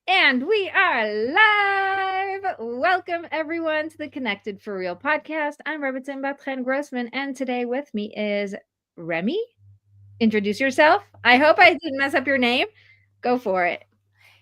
And we are live. Welcome, everyone, to the Connected for Real podcast. I'm Rebbetzin Bat-Chen Grossman, and today with me is Remi. Introduce yourself. I hope I didn't mess up your name. Go for it.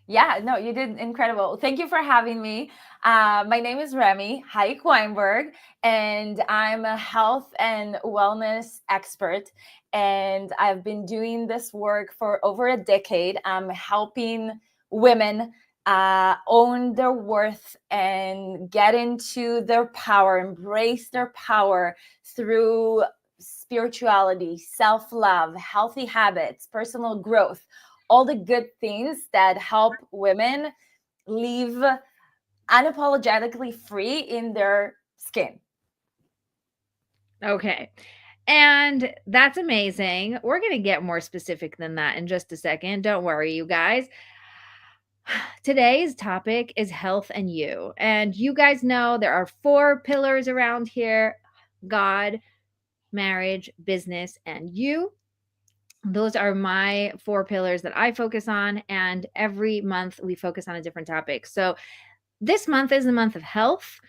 Yeah, no, you did incredible. Thank you for having me. My name is Remi, Haik Weinberg, and I'm a health and wellness expert. And I've been doing this work for over a decade. I'm helping women own their worth and get into their power, embrace their power through spirituality, self love, healthy habits, personal growth, all the good things that help women live unapologetically free in their skin. Okay. And that's amazing. We're going to get more specific than that in just a second. Don't worry, you guys. Today's topic is health and you. And you guys know there are 4 pillars around here: God, marriage, business, and you. Those are my 4 pillars that I focus on. And every month we focus on a different topic. So this month is the month of health.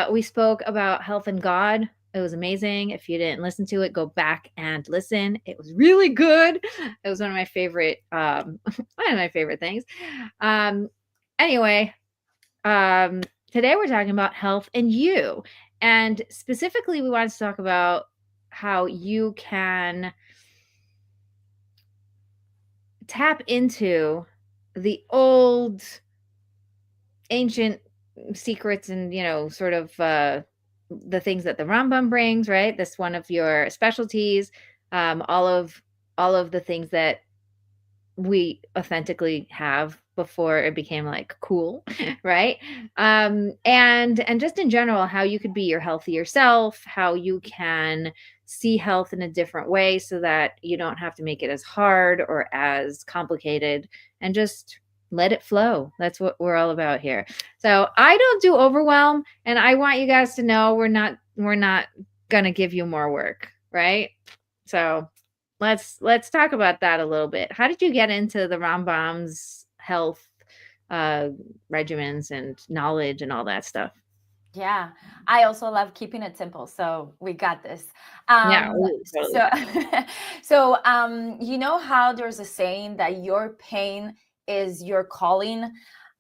We spoke about health and God. It was amazing. If you didn't listen to it, go back and listen. It was really good. It was one of my favorite, one of my favorite things. Um, anyway, today we're talking about health and you, and specifically, we wanted to talk about how you can tap into the old, ancient secrets and sort of the things that the Rambam brings, right? That's one of your specialties. All of the things that we authentically have before it became like cool, right? And just in general, how you could be your healthier self, how you can see health in a different way so that you don't have to make it as hard or as complicated, and just let it flow. That's what we're all about here. So I don't do overwhelm, and I want you guys to know we're not gonna give you more work, right? So let's talk about that a little bit. How did you get into the Rambam's health uh regimens and knowledge and all that stuff? Yeah, I also love keeping it simple, so we got this. Yeah, Um, ooh, totally. so, so you know how there's a saying that your pain is your calling.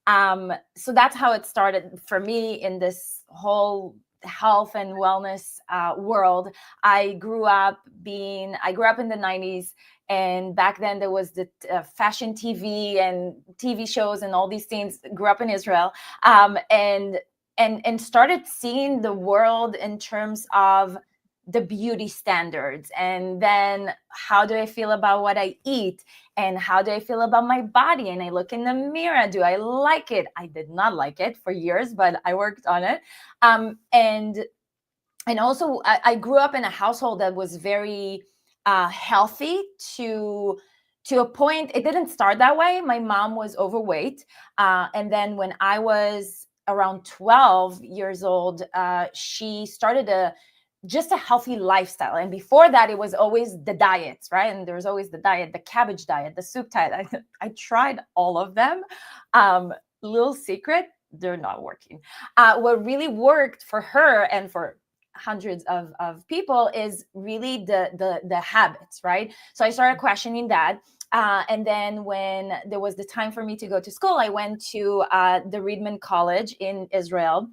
So that's how it started for me in this whole health and wellness world. I grew up in the 90s, and back then there was the fashion TV and TV shows and all these things. Grew up in Israel, and started seeing the world in terms of the beauty standards, and then how do I feel about what I eat, and how do I feel about my body, and I look in the mirror, do I like it? I did not like it for years, but I worked on it. And also I grew up in a household that was very healthy to a point. It didn't start that way. My mom was overweight, and then when I was around 12 years old, she started just a healthy lifestyle. And before that, it was always the diets, right? And there was always the diet, the cabbage diet, the soup diet. I tried all of them. Little secret, they're not working. What really worked for her and for hundreds of people is really the habits, right? So I started questioning that. And then when there was the time for me to go to school, I went to the Reedman College in Israel,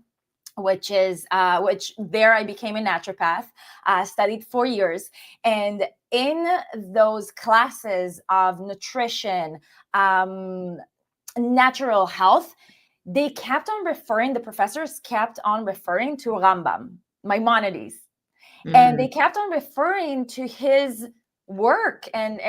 which there I became a naturopath, studied 4 years. And in those classes of nutrition, natural health, the professors kept on referring to Rambam, Maimonides, and they Mm. kept on referring to his work and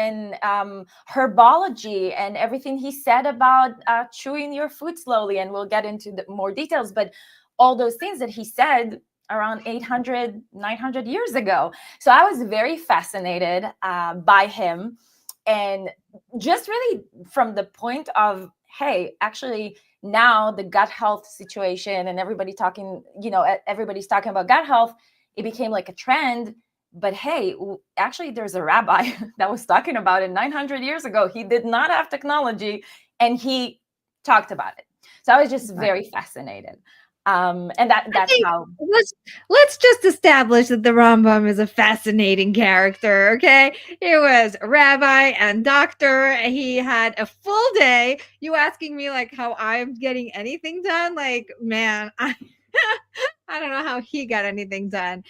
herbology and everything he said about chewing your food slowly. And we'll get into more details, but all those things that he said around 800, 900 years ago. So I was very fascinated by him, and just really from the point of, hey, actually now the gut health situation, and everybody's talking about gut health, it became like a trend. But hey, actually there's a rabbi that was talking about it 900 years ago. He did not have technology, and he talked about it. So I was just Right. very fascinated. And I that's think how. let's just establish that the Rambam is a fascinating character, okay? He was a rabbi and doctor. He had a full day. You asking me like how I'm getting anything done? Like, man, I don't know how he got anything done.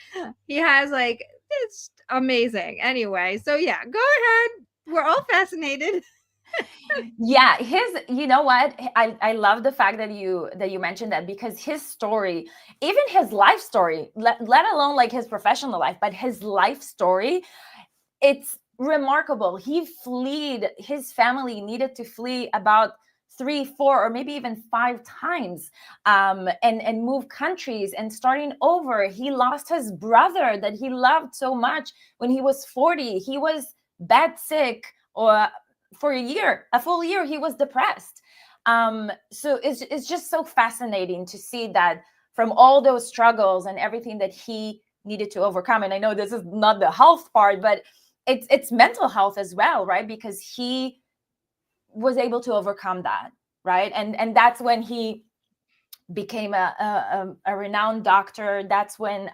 He has like it's amazing. Anyway, so yeah, go ahead. We're all fascinated. Yeah, you know what, I love the fact that you mentioned that, because his story, even his life story, let alone like his professional life, but his life story, it's remarkable. His family needed to flee about 3, 4, or maybe even 5 times, and move countries and starting over. He lost his brother that he loved so much when he was 40. He was bed sick, or for a full year, he was depressed. So it's just so fascinating to see that from all those struggles and everything that he needed to overcome. And I know this is not the health part, but it's mental health as well, right? Because he was able to overcome that, right? And that's when he became a renowned doctor. That's when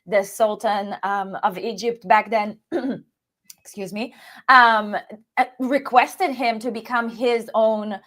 the Sultan of Egypt back then excuse me, requested him to become his own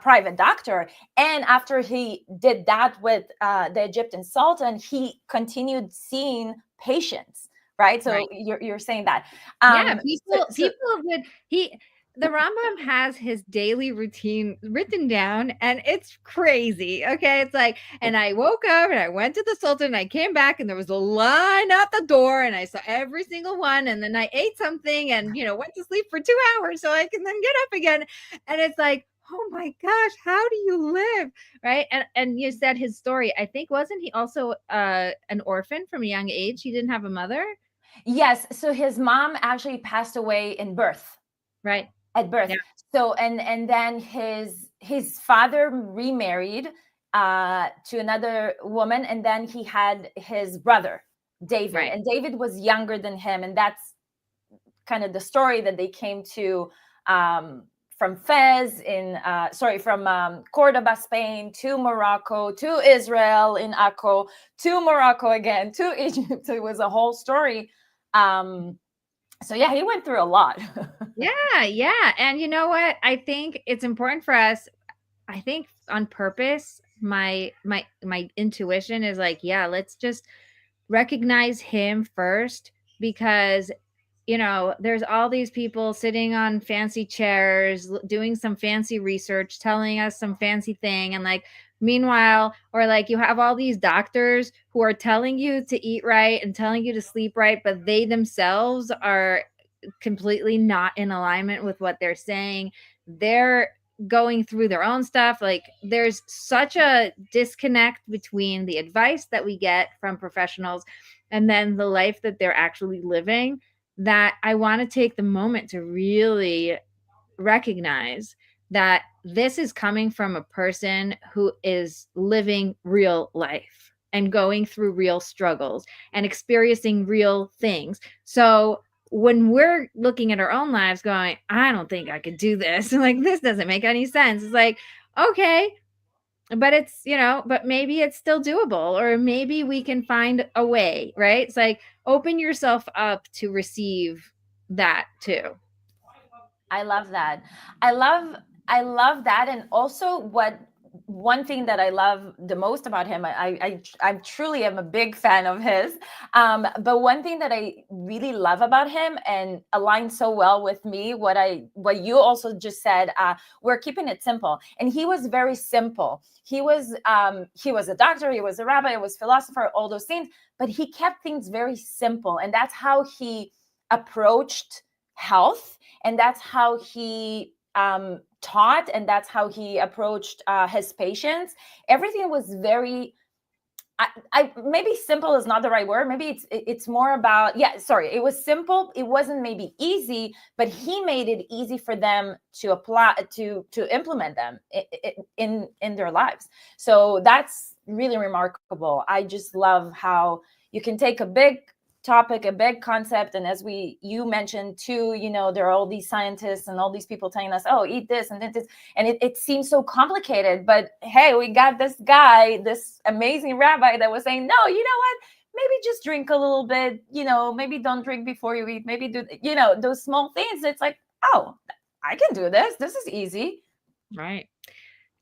private doctor. And after he did that with the Egyptian Sultan, he continued seeing patients, right? So Right. you're saying that. Yeah, So would he the Rambam has his daily routine written down and it's crazy. Okay. It's like, and I woke up and I went to the Sultan, and I came back and there was a line out the door and I saw every single one. And then I ate something and, went to sleep for 2 hours so I can then get up again. And it's like, oh my gosh, how do you live? Right. And you said his story. I think, wasn't he also an orphan from a young age? He didn't have a mother. yes, so his mom actually passed away in birth. Right. At birth. Yeah. So and then his father remarried to another woman, and then he had his brother David, Right. and David was younger than him, and that's kind of the story that they came to from Fez from Cordoba, Spain, to Morocco, to Israel in Akko, to Morocco again, to Egypt. It was a whole story. So yeah, he went through a lot. Yeah, yeah. And you know what? I think it's important for us. I think on purpose, my intuition is like, yeah, let's just recognize him first because there's all these people sitting on fancy chairs doing some fancy research, telling us some fancy thing, and like meanwhile, or like you have all these doctors who are telling you to eat right and telling you to sleep right, but they themselves are completely not in alignment with what they're saying. They're going through their own stuff. Like there's such a disconnect between the advice that we get from professionals and then the life that they're actually living, that I want to take the moment to really recognize that this is coming from a person who is living real life and going through real struggles and experiencing real things. So when we're looking at our own lives going, I don't think I could do this, like this doesn't make any sense, it's like, okay, but it's but maybe it's still doable, or maybe we can find a way, right? It's like open yourself up to receive that too. I love that. I love that. And also one thing that I love the most about him, I truly am a big fan of his. But one thing that I really love about him and aligns so well with me, what you also just said, we're keeping it simple. And he was very simple. He was a doctor, he was a rabbi, he was a philosopher, all those things, but he kept things very simple. And that's how he approached health, and that's how he taught, and that's how he approached his patients. Everything was very I maybe simple is not the right word. Maybe it's more about, yeah, sorry, it was simple. It wasn't maybe easy, but he made it easy for them to apply, to implement them in their lives. So that's really remarkable. I just love how you can take a big topic, a big concept. And as you mentioned too, there are all these scientists and all these people telling us, oh, eat this and this, and it seems so complicated. But hey, we got this guy, this amazing rabbi that was saying, no, you know what? Maybe just drink a little bit, maybe don't drink before you eat, maybe do, those small things. It's like, oh, I can do this. This is easy. Right.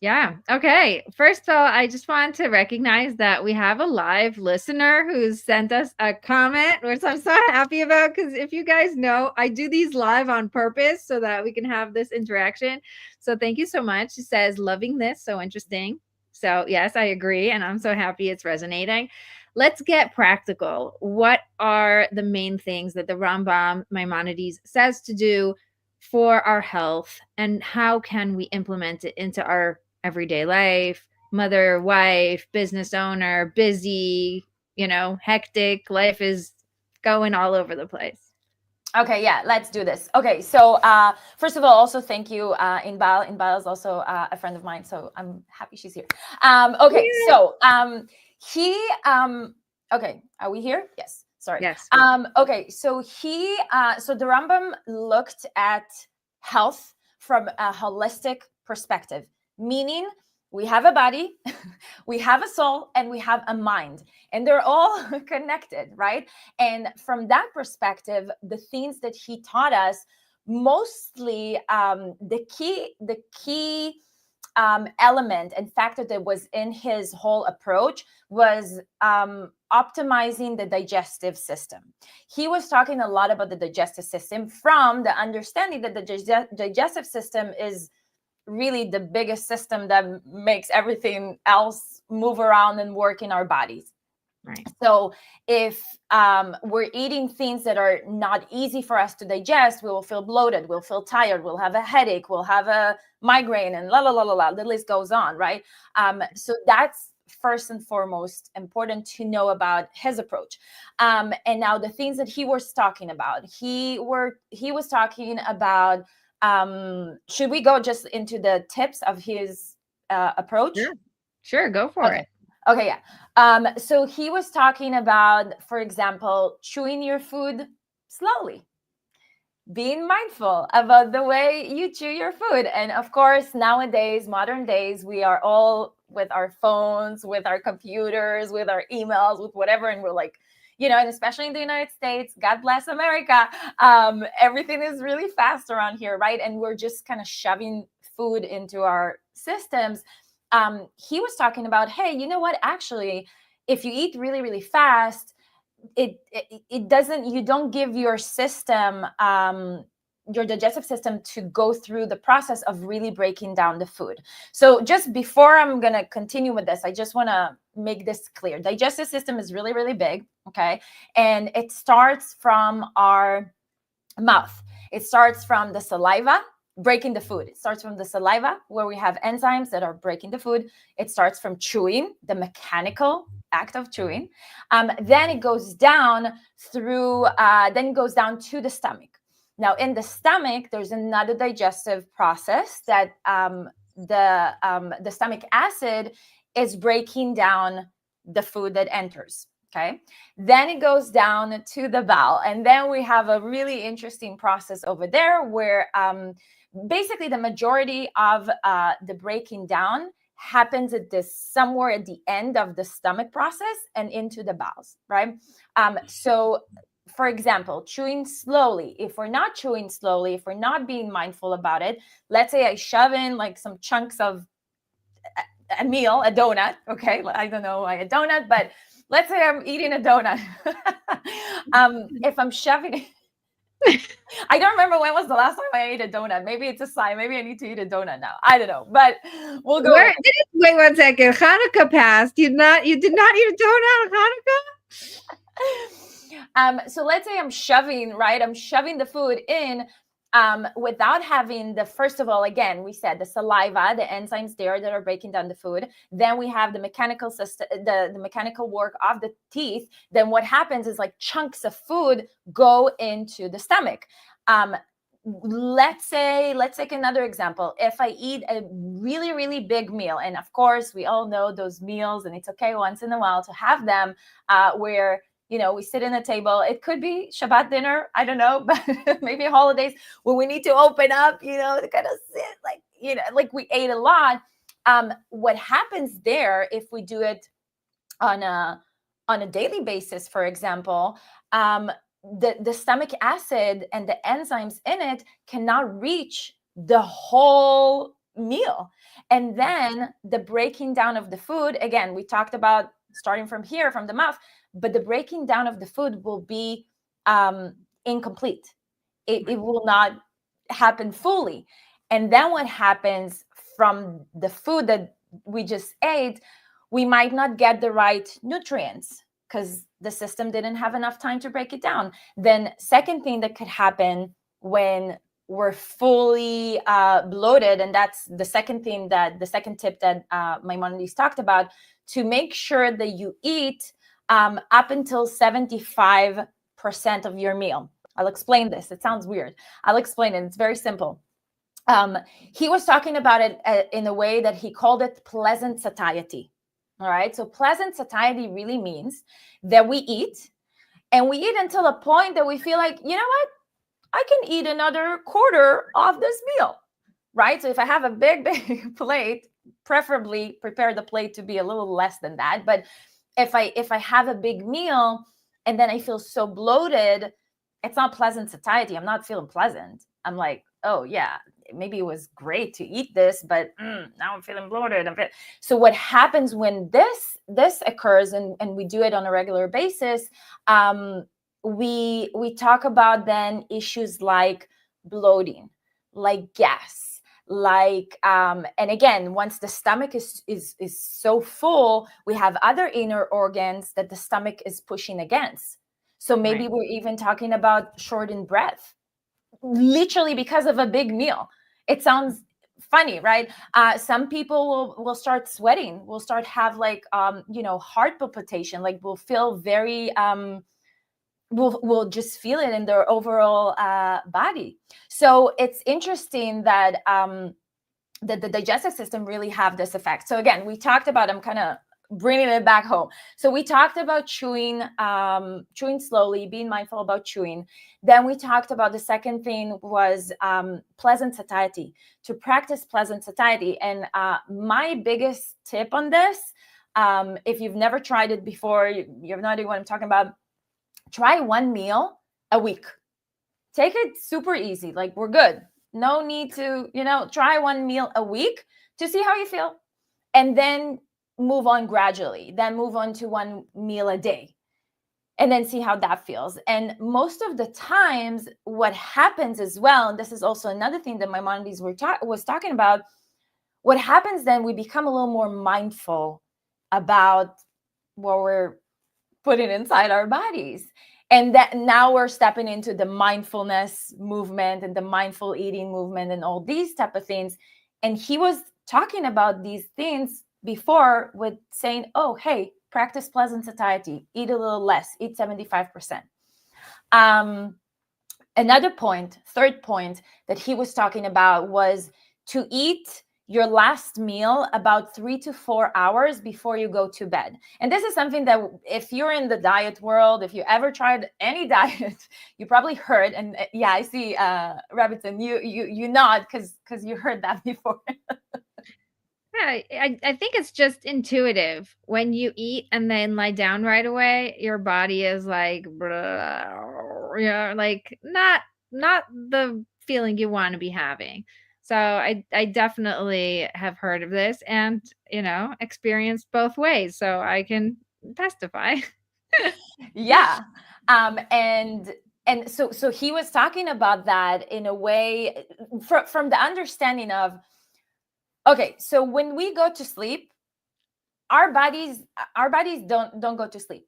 Yeah. Okay. First of all, I just want to recognize that we have a live listener who's sent us a comment, which I'm so happy about, because if you guys know, I do these live on purpose so that we can have this interaction. So thank you so much. She says, loving this. So interesting. So yes, I agree. And I'm so happy it's resonating. Let's get practical. What are the main things that the Rambam Maimonides says to do for our health, and how can we implement it into our everyday life? Mother, wife, business owner, busy, hectic. Life is going all over the place. Okay, yeah, let's do this. Okay, so first of all, also thank you, Inbal. Inbal is also a friend of mine, so I'm happy she's here. Okay, yeah. So okay, are we here? Yes. Sorry. Yes. Okay, so so the Rambam looked at health from a holistic perspective, meaning we have a body, we have a soul, and we have a mind, and they're all connected, right? And from that perspective, the things that he taught us, mostly the key element and factor that was in his whole approach was optimizing the digestive system. He was talking a lot about the digestive system from the understanding that the digestive system is really the biggest system that makes everything else move around and work in our bodies. Right. So if we're eating things that are not easy for us to digest, we will feel bloated, we'll feel tired, we'll have a headache, we'll have a migraine, and the list goes on, right? So that's first and foremost important to know about his approach. And now the things that he was talking about, he was talking about, should we go just into the tips of his approach? Sure, go for it. Okay, yeah. So he was talking about, for example, chewing your food slowly, being mindful about the way you chew your food. And of course, nowadays, modern days, we are all with our phones, with our computers, with our emails, with whatever. And we're like, and especially in the United States, God bless America, everything is really fast around here, right? And we're just kind of shoving food into our systems. He was talking about, hey, you know what? Actually, if you eat really, really fast, it doesn't, you don't give your system, your digestive system, to go through the process of really breaking down the food. So just before I'm going to continue with this, I just want to make this clear. Digestive system is really, really big. Okay. And it starts from our mouth. It starts from the saliva, breaking the food. It starts from the saliva, where we have enzymes that are breaking the food. It starts from chewing, the mechanical act of chewing. Then it goes down through, then it goes down to the stomach. Now, in the stomach, there's another digestive process that the stomach acid is breaking down the food that enters. Okay. Then it goes down to the bowel. And then we have a really interesting process over there where basically the majority of the breaking down happens at somewhere at the end of the stomach process and into the bowels, right? So for example, chewing slowly, if we're not chewing slowly, if we're not being mindful about it, let's say I shove in like some chunks of a meal, a donut. Okay. I don't know why a donut, but let's say I'm eating a donut. If I'm shoving I don't remember when was the last time I ate a donut. Maybe it's a sign. Maybe I need to eat a donut now. I don't know, but we'll go. Wait 1 second. Hanukkah passed. You did not eat a donut on Hanukkah? So let's say I'm shoving the food in without having first of all, again, we said the saliva, the enzymes there that are breaking down the food. Then we have the mechanical system, the mechanical work of the teeth. Then what happens is like chunks of food go into the stomach. Let's take another example. If I eat a really, really big meal, and of course we all know those meals, and it's okay once in a while to have them where We sit in a table. It could be Shabbat dinner, I don't know, but maybe holidays when we need to open up, to kind of sit like we ate a lot. What happens there, if we do it on a daily basis, for example, the stomach acid and the enzymes in it cannot reach the whole meal. And then the breaking down of the food, again, we talked about starting from here, from the mouth, but the breaking down of the food will be incomplete. It will not happen fully. And then what happens from the food that we just ate, we might not get the right nutrients because the system didn't have enough time to break it down. Then second thing that could happen when we're fully bloated, and that's the second tip that Maimonides talked about, to make sure that you eat up until 75% of your meal. I'll explain this. It sounds weird. I'll explain it. It's very simple. He was talking about it in a way that he called it pleasant satiety. All right. So pleasant satiety really means that we eat, and we eat until a point that we feel like, you know what? I can eat another quarter of this meal. Right. So if I have a big plate, preferably prepare the plate to be a little less than that. But if I have a big meal and then I feel so bloated, it's not pleasant satiety. I'm not feeling pleasant. I'm like, oh yeah, maybe it was great to eat this, but now I'm feeling bloated. So what happens when this occurs, and we do it on a regular basis, we talk about then issues like bloating, like gas, like and again, once the stomach is so full, we have other inner organs that the stomach is pushing against. So maybe Right. we're even talking about shortened breath, literally because of a big meal. It sounds funny, right? Some people will start sweating, will start have like heart palpitation, like will feel very will just feel it in their overall body. So it's interesting that the digestive system really have this effect. So again, we talked about, I'm kind of bringing it back home. So we talked about chewing slowly, being mindful about chewing. Then we talked about the second thing was pleasant satiety, to practice pleasant satiety. And my biggest tip on this, if you've never tried it before, you have no idea what I'm talking about, try one meal a week. Take it super easy. Like, we're good. No need to, try one meal a week to see how you feel. And then move on gradually. Then move on to one meal a day. And then see how that feels. And most of the times, what happens as well, and this is also another thing that Maimonides was talking about, what happens then, we become a little more mindful about what we're putting inside our bodies. And that now we're stepping into the mindfulness movement and the mindful eating movement and all these type of things. And he was talking about these things before with saying, oh, hey, practice pleasant satiety, eat a little less, eat 75%. Another point, third point that he was talking about was to eat your last meal about 3 to 4 hours before you go to bed. And this is something that if you're in the diet world, if you ever tried any diet, you probably heard. And yeah, I see Rebbetzin, you nod because you heard that before. Yeah, I think it's just intuitive. When you eat and then lie down right away, your body is like, like not the feeling you want to be having. So I definitely have heard of this and, experienced both ways. So I can testify. Yeah. And so he was talking about that in a way from the understanding of, okay, so when we go to sleep, our bodies don't go to sleep.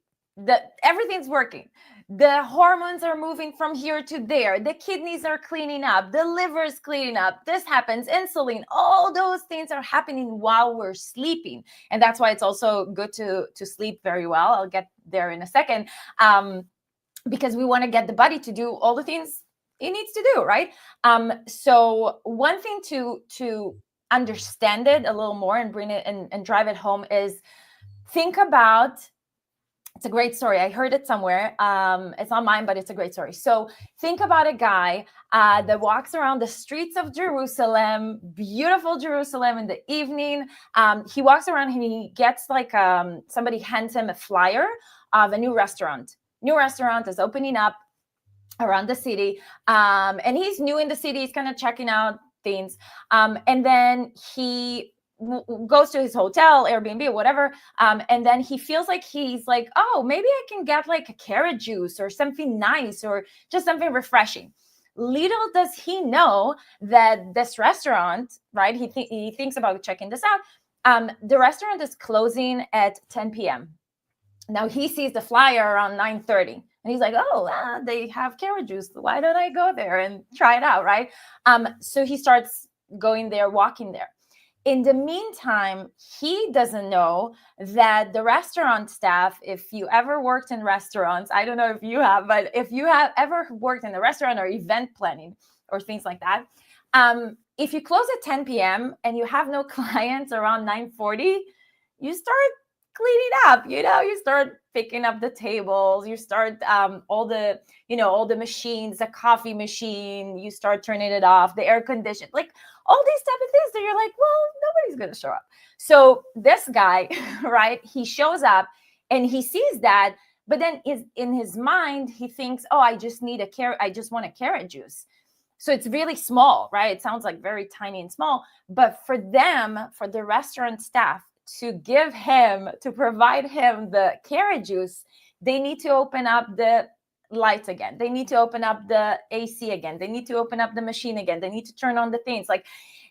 Everything's working. The hormones are moving from here to there. The kidneys are cleaning up. The liver is cleaning up. This happens, insulin, all those things are happening while we're sleeping. And that's why it's also good to sleep very well. I'll get there in a second. Because we want to get the body to do all the things it needs to do, right? So one thing to understand it a little more and bring it and drive it home is think about It's a great story. I heard it somewhere. It's not mine, but it's a great story. So think about a guy that walks around the streets of Jerusalem, beautiful Jerusalem in the evening. He walks around and he gets like somebody hands him a flyer of a new restaurant. New restaurant is opening up around the city. And he's new in the city. He's kind of checking out things. And then he goes to his hotel, Airbnb, or whatever, and then he feels like he's like, oh, maybe I can get like a carrot juice or something nice or just something refreshing. Little does he know that this restaurant, right? He thinks about checking this out. The restaurant is closing at 10 p.m. Now he sees the flyer around 9:30, and he's like, oh, they have carrot juice. Why don't I go there and try it out, right? So he starts going there, walking there. In the meantime, he doesn't know that the restaurant staff, if you ever worked in restaurants, I don't know if you have, but if you have ever worked in a restaurant or event planning or things like that, if you close at 10 p.m. and you have no clients around 9:40, you start cleaning up, you start picking up the tables, you start all the machines, the coffee machine, you start turning it off, the air condition, like all these type of things that you're like, well, nobody's going to show up. So this guy, right, he shows up and he sees that, but then in his mind, he thinks, oh, I just want a carrot juice. So it's really small, right? It sounds like very tiny and small, but for the restaurant staff, to provide him the carrot juice, they need to open up the lights again. They need to open up the AC again. They need to open up the machine again. They need to turn on the things. Like,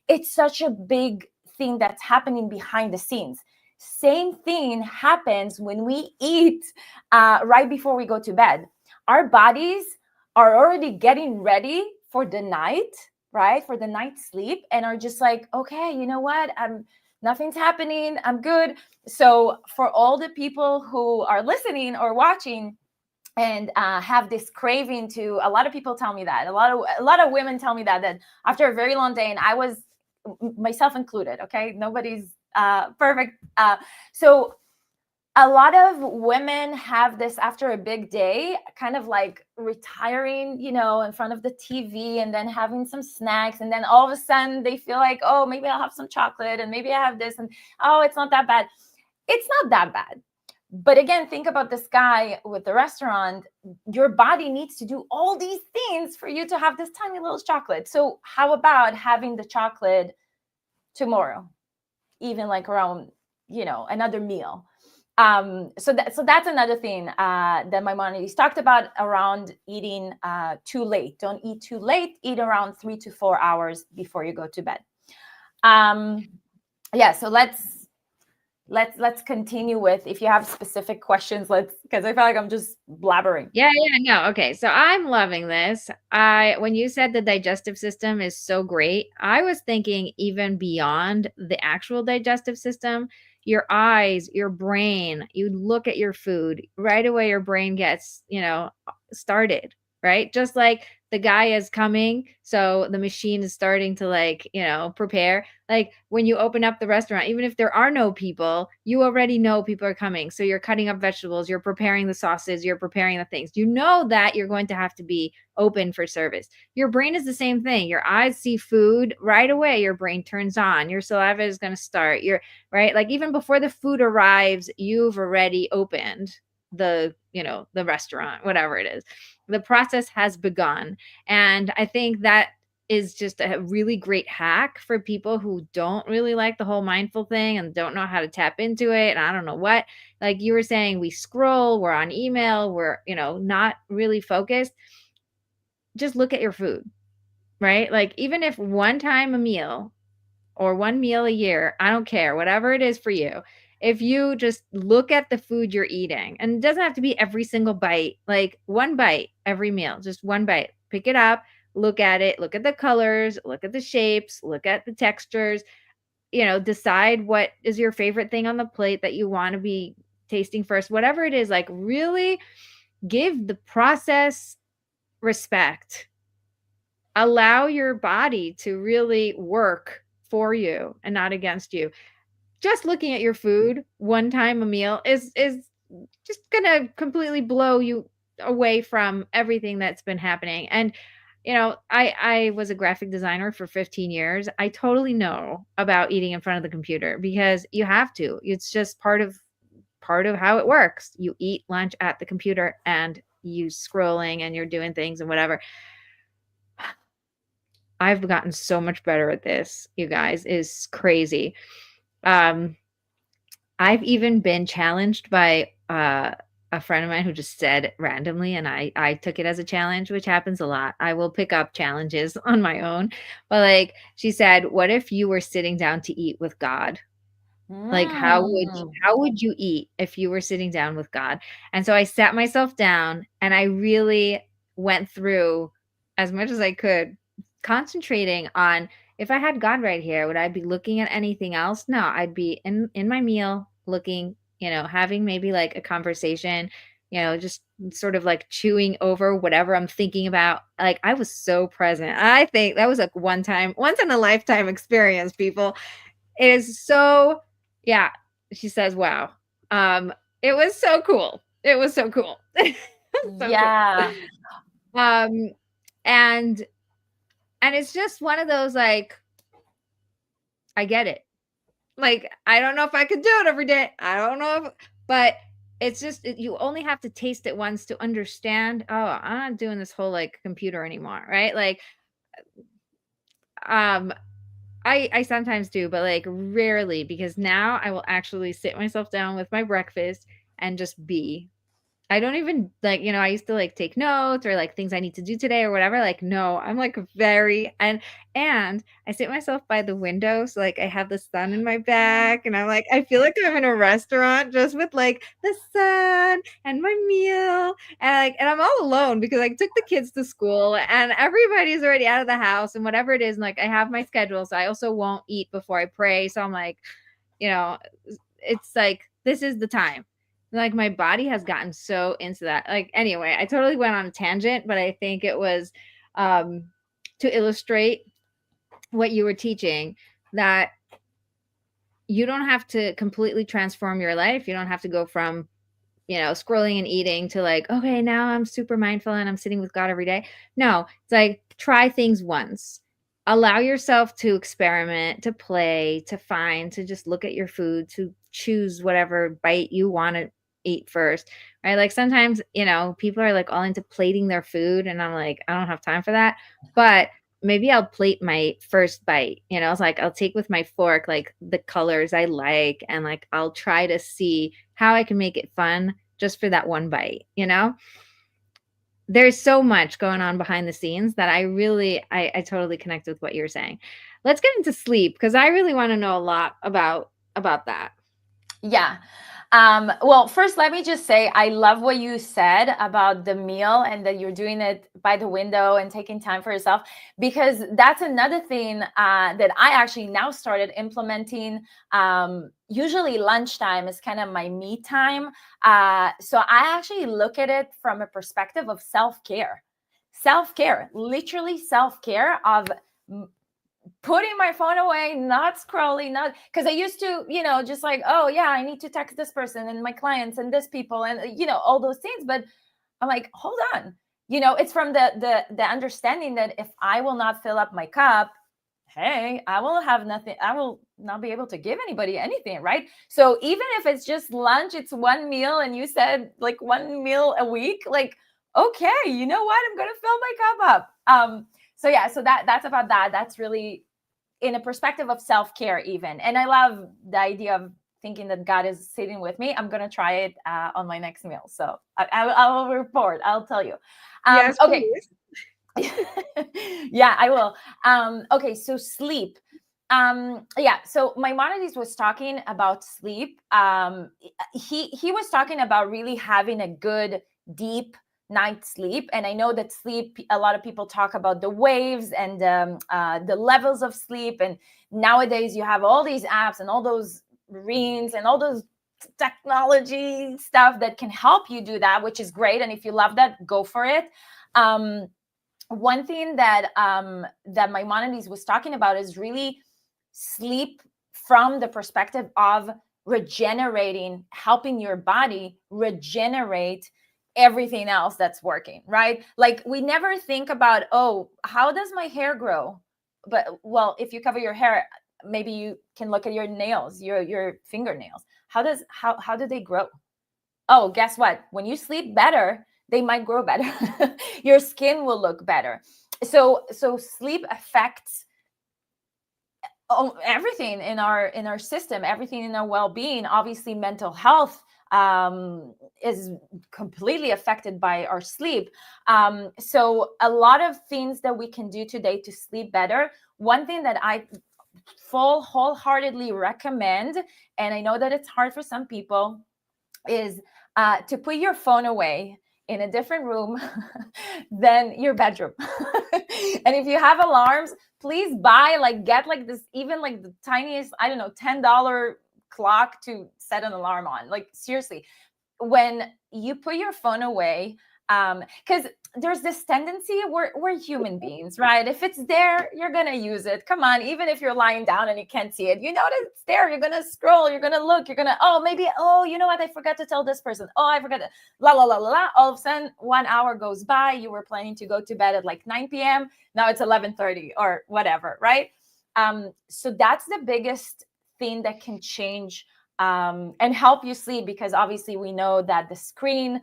it's such a big thing that's happening behind the scenes. Same thing happens when we eat right before we go to bed. Our bodies are already getting ready for the night, right? For the night sleep, and are just like, okay, you know what? Nothing's happening. I'm good. So for all the people who are listening or watching and have this craving to, a lot of people tell me that, a lot of women tell me that after a very long day, and I was myself included, okay, nobody's perfect. So a lot of women have this after a big day, kind of like retiring, in front of the TV and then having some snacks. And then all of a sudden they feel like, oh, maybe I'll have some chocolate and maybe I have this. And oh, it's not that bad. It's not that bad. But again, think about this guy with the restaurant. Your body needs to do all these things for you to have this tiny little chocolate. So how about having the chocolate tomorrow, even like around, another meal? So that's another thing that Maimonides talked about around eating too late. Don't eat too late. Eat around 3 to 4 hours before you go to bed. So let's continue with, if you have specific questions, because I feel like I'm just blabbering. No. Okay. So I'm loving this. When you said the digestive system is so great, I was thinking even beyond the actual digestive system, your eyes, your brain, you look at your food, right away your brain gets, started, right? Just like the guy is coming, so the machine is starting to prepare. Like when you open up the restaurant, even if there are no people, you already know people are coming. So you're cutting up vegetables, you're preparing the sauces, you're preparing the things. You know that you're going to have to be open for service. Your brain is the same thing. Your eyes see food right away, your brain turns on, your saliva is going to start. Right? Like even before the food arrives, you've already opened the restaurant, whatever it is. The process has begun. And I think that is just a really great hack for people who don't really like the whole mindful thing and don't know how to tap into it. And I don't know what, like you were saying, we scroll, we're on email, we're, not really focused. Just look at your food, right? Like even if one time a meal or one meal a year, I don't care, whatever it is for you. If you just look at the food you're eating, and it doesn't have to be every single bite, like one bite every meal, just one bite, pick it up, look at it, look at the colors, look at the shapes, look at the textures, decide what is your favorite thing on the plate that you want to be tasting first, whatever it is, like really give the process respect. Allow your body to really work for you and not against you. Just looking at your food one time a meal is just gonna completely blow you away from everything that's been happening. And I was a graphic designer for 15 years. I totally know about eating in front of the computer because you have to. It's just part of how it works. You eat lunch at the computer and you scrolling and you're doing things and whatever. I've gotten so much better at this, you guys, is crazy. Um, I've even been challenged by a friend of mine who just said randomly, and I took it as a challenge, which happens a lot. I will pick up challenges on my own, but like she said, what if you were sitting down to eat with God? Like, Mm. how would you eat if you were sitting down with God? And so I sat myself down and I really went through as much as I could, concentrating on if I had God right here, would I be looking at anything else? No, I'd be in my meal looking, having maybe like a conversation, just sort of like chewing over whatever I'm thinking about. Like I was so present. I think that was a once in a lifetime experience, people. It is so, yeah. She says, wow. It was so cool. It was so cool. So cool. Yeah. Um, and it's just one of those like, I get it. Like, I don't know if I could do it every day. I don't know if, but it's just you only have to taste it once to understand. Oh, I'm not doing this whole like computer anymore, right? Like, um, I sometimes do, but like rarely because now I will actually sit myself down with my breakfast and just be. I don't even like, I used to like take notes or like things I need to do today or whatever. Like, no, I'm like very and I sit myself by the window. So like I have the sun in my back and I'm like, I feel like I'm in a restaurant just with like the sun and my meal and I'm all alone because I took the kids to school and everybody's already out of the house and whatever it is. And like I have my schedule. So I also won't eat before I pray. So I'm like, you know, it's like this is the time. Like my body has gotten so into that. Like anyway, I totally went on a tangent, but I think it was um to illustrate what you were teaching that you don't have to completely transform your life. You don't have to go from scrolling and eating to like, okay, now I'm super mindful and I'm sitting with God every day. No, it's like try things once. Allow yourself to experiment, to play, to find, to just look at your food, to choose whatever bite you want to eat first. Right? Like sometimes, people are like all into plating their food and I'm like, I don't have time for that. But maybe I'll plate my first bite. It's like I'll take with my fork like the colors I like and like I'll try to see how I can make it fun just for that one bite. There's so much going on behind the scenes that I totally connect with what you're saying. Let's get into sleep because I really want to know a lot about that. Yeah. Well, first, let me just say I love what you said about the meal and that you're doing it by the window and taking time for yourself, because that's another thing that I actually now started implementing. Usually, lunchtime is kind of my me time. So I actually look at it from a perspective of self care, literally self care of putting my phone away, not scrolling, not because I used to, just like, oh yeah, I need to text this person and my clients and this people and all those things. But I'm like, hold on, it's from the understanding that if I will not fill up my cup, hey, I will have nothing. I will not be able to give anybody anything, right? So even if it's just lunch, it's one meal, and you said like one meal a week, like, okay, you know what? I'm gonna fill my cup up. So yeah, so that's about that. That's really in a perspective of self-care even. And I love the idea of thinking that God is sitting with me. I'm gonna try it on my next meal. So I will report. I'll tell you. Yes, Okay. please. Yeah, I will. Okay, so sleep. Yeah, so Maimonides was talking about sleep. He was talking about really having a good deep night's sleep. And I know that sleep, a lot of people talk about the waves and the levels of sleep. And nowadays you have all these apps and all those reams and all those technology stuff that can help you do that, which is great. And if you love that, go for it. One thing that Maimonides was talking about is really sleep from the perspective of regenerating, helping your body regenerate everything else that's working, right? Like we never think about, oh, how does my hair grow? But well, if you cover your hair, maybe you can look at your nails, your fingernails. How do they grow? Oh, guess what? When you sleep better, they might grow better. Your skin will look better. So sleep affects everything in our system, everything in our well-being. Obviously, mental health is completely affected by our sleep. So a lot of things that we can do today to sleep better. One thing that I wholeheartedly recommend, and I know that it's hard for some people, is to put your phone away in a different room than your bedroom. And if you have alarms, please get like this, even like the tiniest, I don't know, $10 clock to set an alarm on. Like seriously, when you put your phone away, because there's this tendency, we're human beings, right? If it's there, you're gonna use it. Come on, even if you're lying down and you can't see it, you know that it's there. You're gonna scroll, you're gonna look, you're gonna, oh, maybe, oh, you know what, I forgot to tell this person, oh, I forgot to, la la la la la. All of a sudden 1 hour goes by. You were planning to go to bed at like 9 p.m. Now it's 11:30 or whatever, right? So that's the biggest thing that can change and help you sleep, because obviously we know that the screen,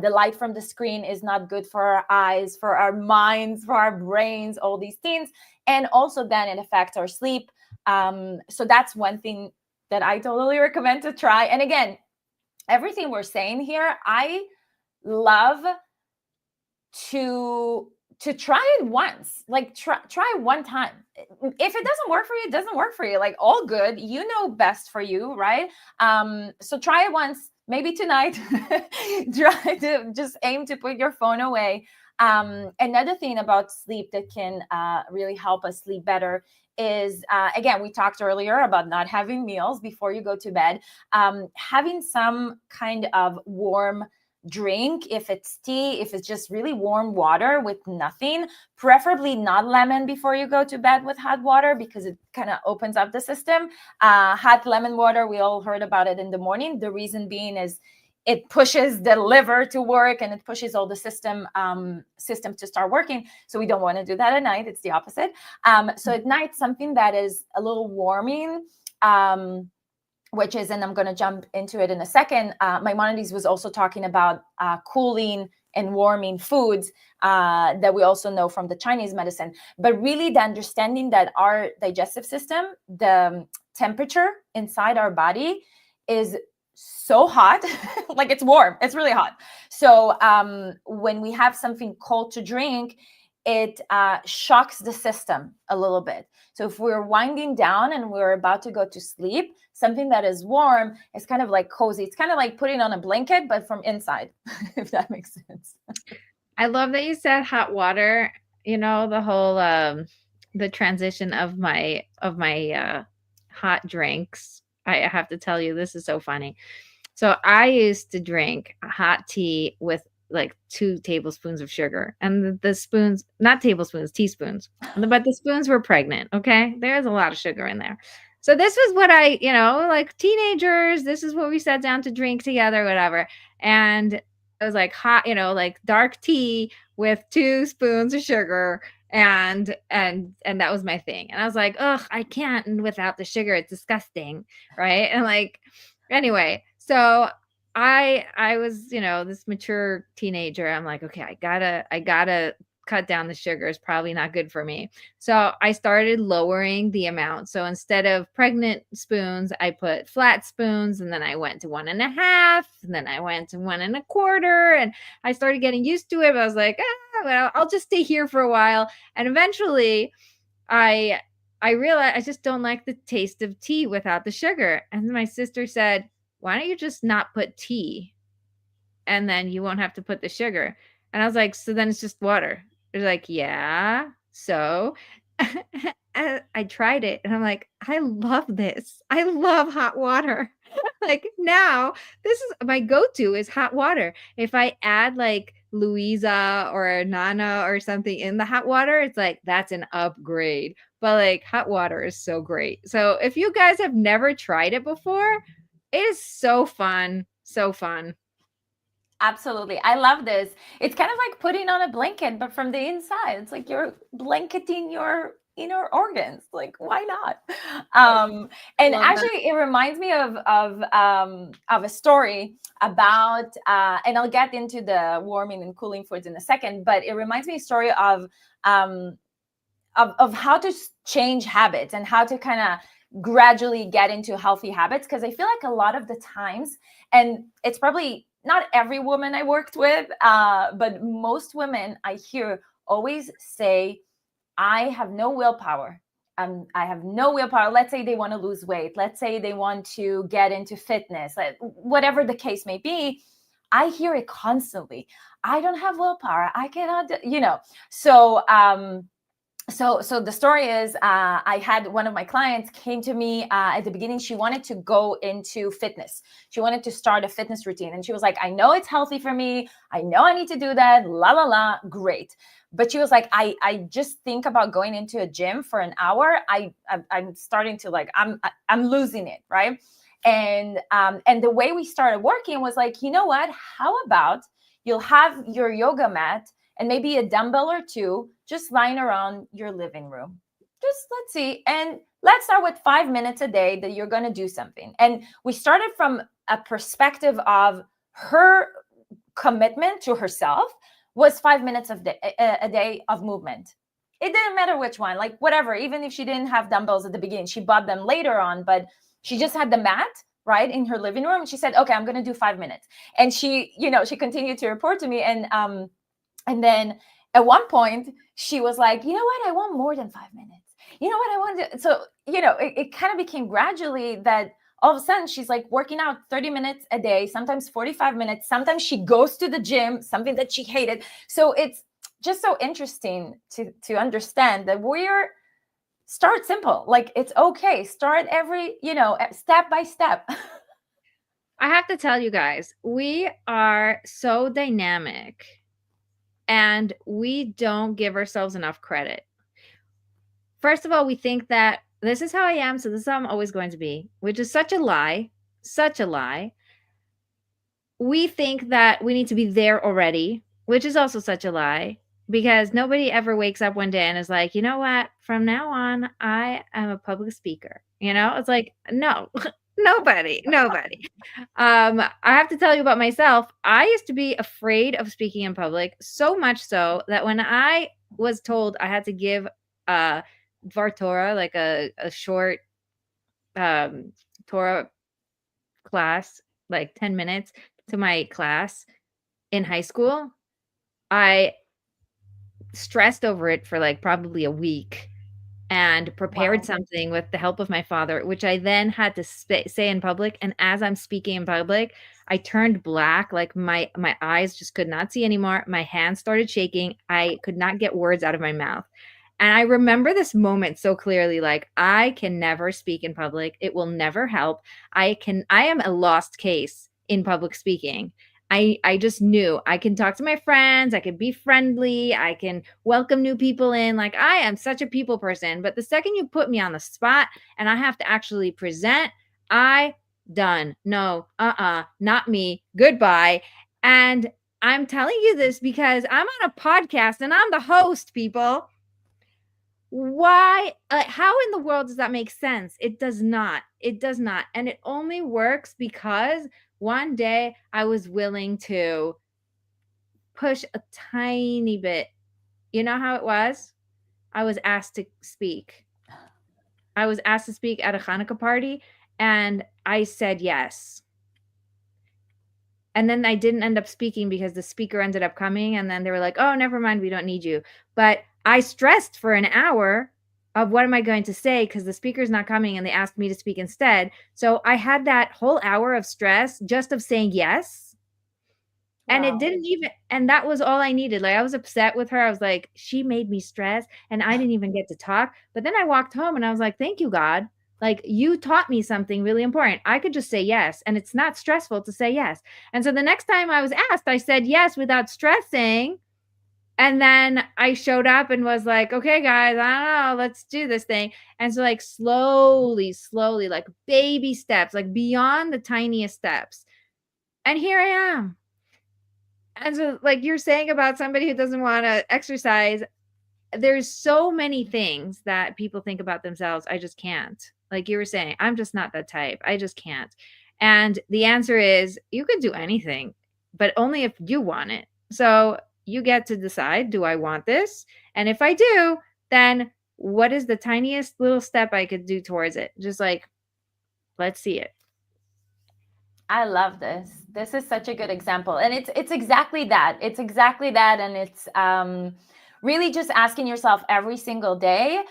the light from the screen is not good for our eyes, for our minds, for our brains, all these things. And also then it affects our sleep. So that's one thing that I totally recommend to try. And again, everything we're saying here, I love to try it once, like try one time. If it doesn't work for you, it doesn't work for you, like all good, you know best for you, right? So try it once, maybe tonight. Try to just aim to put your phone away. Another thing about sleep that can really help us sleep better is again, we talked earlier about not having meals before you go to bed. Having some kind of warm drink, if it's tea, if it's just really warm water with nothing, preferably not lemon before you go to bed with hot water, because it kind of opens up the system. Hot lemon water, we all heard about it in the morning. The reason being is it pushes the liver to work and it pushes all the system to start working. So we don't want to do that at night. It's the opposite. So at night, something that is a little warming, which is, and I'm going to jump into it in a second, Maimonides was also talking about cooling and warming foods that we also know from the Chinese medicine. But really the understanding that our digestive system, the temperature inside our body is so hot, like it's warm, it's really hot. So when we have something cold to drink, it shocks the system a little bit. So if we're winding down and we're about to go to sleep, something that is warm is kind of like cozy. It's kind of like putting on a blanket, but from inside, if that makes sense. I love that you said hot water. You know, the whole the transition of my hot drinks. I have to tell you, this is so funny. So I used to drink hot tea with like 2 tablespoons of sugar, and the spoons, not tablespoons, teaspoons. But the spoons were pregnant, okay? There's a lot of sugar in there. So this was what I, like teenagers, this is what we sat down to drink together, whatever. And it was like hot, like dark tea with 2 spoons of sugar, and that was my thing. And I was like, ugh, I can't without the sugar. It's disgusting, right? And like, anyway, so I was, this mature teenager. I'm like, okay, I gotta cut down the sugar. It's probably not good for me. So I started lowering the amount. So instead of pregnant spoons, I put flat spoons, and then I went to 1.5, and then I went to 1.25, and I started getting used to it. But I was like, well, I'll just stay here for a while. And eventually I realized I just don't like the taste of tea without the sugar. And my sister said, why don't you just not put tea? And then you won't have to put the sugar. And I was like, so then it's just water. They're like, yeah. So I tried it and I'm like, I love this. I love hot water. Like now, this is my go-to is hot water. If I add like Louisa or Nana or something in the hot water, it's like that's an upgrade. But like hot water is so great. So if you guys have never tried it before, It is so fun. So fun. Absolutely. I love this. It's kind of like putting on a blanket, but from the inside. It's like you're blanketing your inner organs. Like, why not? And Love that. actually, it reminds me of a story about, and I'll get into the warming and cooling foods in a second, but it reminds me a story um, of how to change habits and how to kind of gradually get into healthy habits. Because I feel like a lot of the times, and it's probably not every woman I worked with, but most women I hear always say, I have no willpower. I have no willpower. Let's say they want to lose weight. Let's say they want to get into fitness, like, whatever the case may be. I hear it constantly. I don't have willpower. I cannot, So so the story is, I had one of my clients came to me at the beginning. She wanted to go into fitness. She wanted to start a fitness routine, and she was like, I know it's healthy for me, I know I need to do that, la la la, great. But she was like, I just think about going into a gym for an hour, I'm starting to, like, I'm losing it, right? And the way we started working was like, you know what, how about you'll have your yoga mat and maybe a dumbbell or two just lying around your living room. Just, let's see. And let's start with 5 minutes a day that you're going to do something. And we started from a perspective of her commitment to herself was 5 minutes of a day of movement. It didn't matter which one, like whatever, even if she didn't have dumbbells at the beginning, she bought them later on, but she just had the mat right in her living room. And she said, okay, I'm going to do 5 minutes. And she continued to report to me. And then at one point, she was like, you know what? I want more than 5 minutes. You know what? I want to. So, it kind of became gradually that all of a sudden she's like working out 30 minutes a day, sometimes 45 minutes. Sometimes she goes to the gym, something that she hated. So it's just so interesting to understand that start simple. Like, it's okay. Start every, step by step. I have to tell you guys, we are so dynamic and we don't give ourselves enough credit. First of all, we think that this is how I am, so this is how I'm always going to be, which is such a lie. Such a lie. We think that we need to be there already, which is also such a lie, because nobody ever wakes up one day and is like, you know what? From now on, I am a public speaker. It's like, no, nobody, nobody. I have to tell you about myself. I used to be afraid of speaking in public, so much so that when I was told I had to give Dvar Torah, like a short Torah class, like 10 minutes to my class in high school, I stressed over it for like probably a week and prepared Wow. something with the help of my father, which I then had to say in public. And as I'm speaking in public, I turned black. Like my eyes just could not see anymore. My hands started shaking. I could not get words out of my mouth. And I remember this moment so clearly, like, I can never speak in public. It will never help. I am a lost case in public speaking. I just knew I can talk to my friends, I can be friendly, I can welcome new people in. Like, I am such a people person, but the second you put me on the spot and I have to actually present, I done. No, not me. Goodbye. And I'm telling you this because I'm on a podcast and I'm the host, people. Why? How in the world does that make sense? It does not. It does not. And it only works because one day I was willing to push a tiny bit. You know how it was? I was asked to speak. I was asked to speak at a Hanukkah party and I said yes. And then I didn't end up speaking because the speaker ended up coming and then they were like, "Oh, never mind, we don't need you." But I stressed for an hour of what am I going to say because the speaker's not coming and they asked me to speak instead. So I had that whole hour of stress just of saying yes. And it Wow. didn't even, and that was all I needed. Like, I was upset with her. I was like, she made me stress and I didn't even get to talk. But then I walked home and I was like, thank you, God. Like, you taught me something really important. I could just say yes. And it's not stressful to say yes. And so the next time I was asked, I said yes without stressing. And then I showed up and was like, okay, guys, I don't know, let's do this thing. And so, like, slowly, slowly, like baby steps, like beyond the tiniest steps. And here I am. And so, like you're saying about somebody who doesn't want to exercise, there's so many things that people think about themselves. I just can't. Like you were saying, I'm just not that type. I just can't. And the answer is you could do anything, but only if you want it. So you get to decide, do I want this? And if I do, then what is the tiniest little step I could do towards it? Just like, let's see it. I love this. This is such a good example. And it's exactly that. It's exactly that. And it's really just asking yourself every single day,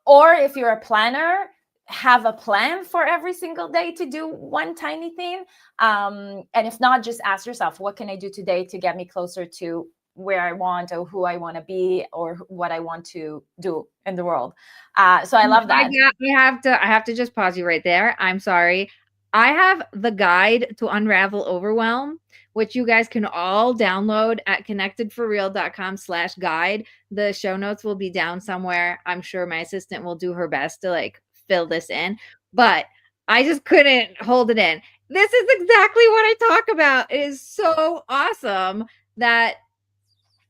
or if you're a planner, have a plan for every single day to do one tiny thing. And if not, just ask yourself, what can I do today to get me closer to where I want, or who I want to be, or what I want to do in the world. So I love that. I have to just pause you right there. I'm sorry. I have the guide to unravel overwhelm, which you guys can all download at connectedforreal.com/guide. The show notes will be down somewhere. I'm sure my assistant will do her best to like fill this in, but I just couldn't hold it in. This is exactly what I talk about. It is so awesome that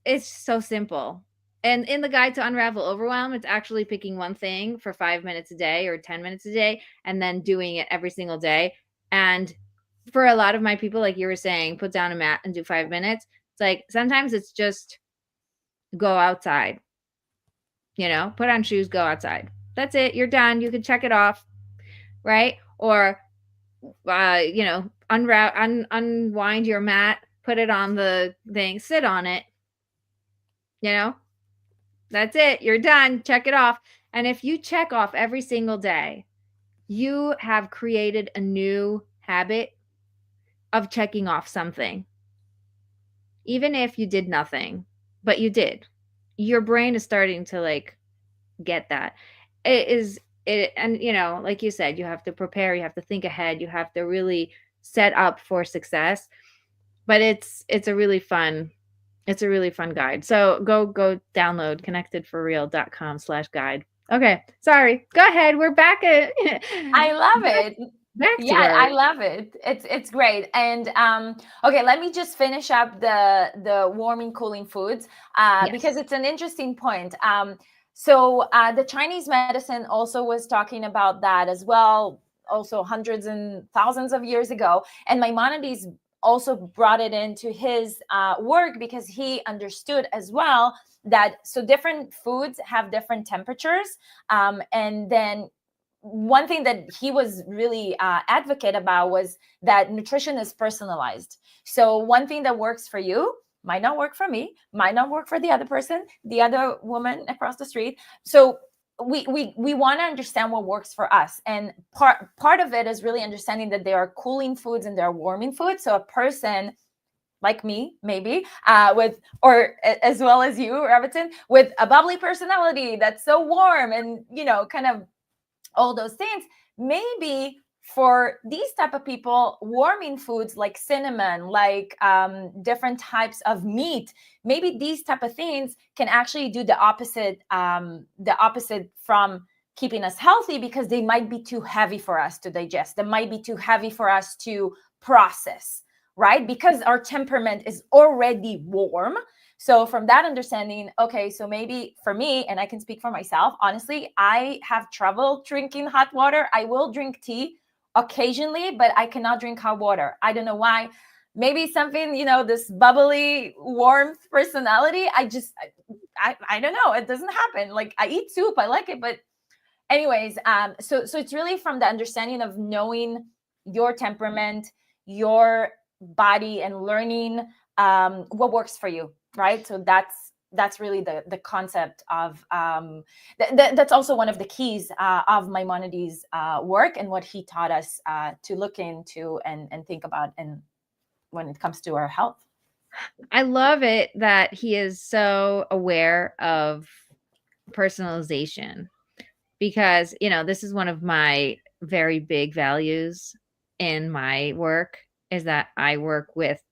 it's so simple. And in the guide to unravel overwhelm, it's actually picking one thing for 5 minutes a day or 10 minutes a day and then doing it every single day. And for a lot of my people, like you were saying, put down a mat and do 5 minutes. It's like sometimes it's just go outside, put on shoes, go outside. That's it. You're done. You can check it off, right? Or, unwind your mat, put it on the thing, sit on it, you know, that's it. You're done. Check it off. And if you check off every single day, you have created a new habit of checking off something. Even if you did nothing, but you did. Your brain is starting to like get that. It is it and like you said, you have to prepare, you have to think ahead, you have to really set up for success. But it's a really fun guide. So go download connectedforreal.com/guide. Okay, sorry. Go ahead. We're back at I love it. back to Yeah, I work. love it. It's great. And okay, let me just finish up the warming cooling foods because Yes. it's an interesting point. So the Chinese medicine also was talking about that as well, also hundreds and thousands of years ago. And Maimonides also brought it into his work because he understood as well that so different foods have different temperatures, and then one thing that he was really advocate about was that nutrition is personalized. So one thing that works for you might not work for me, might not work for the other person, the other woman across the street. So we want to understand what works for us, and part of it is really understanding that there are cooling foods and there are warming foods. So a person like me, maybe, with, or as well as you, Rebbetzin, with a bubbly personality that's so warm and kind of all those things, maybe for these type of people, warming foods like cinnamon, like different types of meat, maybe these type of things can actually do the opposite from keeping us healthy, because they might be too heavy for us to digest, they might be too heavy for us to process, right? Because our temperament is already warm. So from that understanding, okay, so maybe for me, and I can speak for myself, honestly, I have trouble drinking hot water. I will drink tea occasionally, but I cannot drink hot water. I don't know why. Maybe something, this bubbly, warmth personality. I don't know. It doesn't happen. Like, I eat soup, I like it, but anyways, so it's really from the understanding of knowing your temperament, your body, and learning what works for you, right? So that's really the concept of that's also one of the keys of Maimonides' work, and what he taught us to look into and think about, and when it comes to our health. I love it that he is so aware of personalization, because this is one of my very big values in my work, is that I work with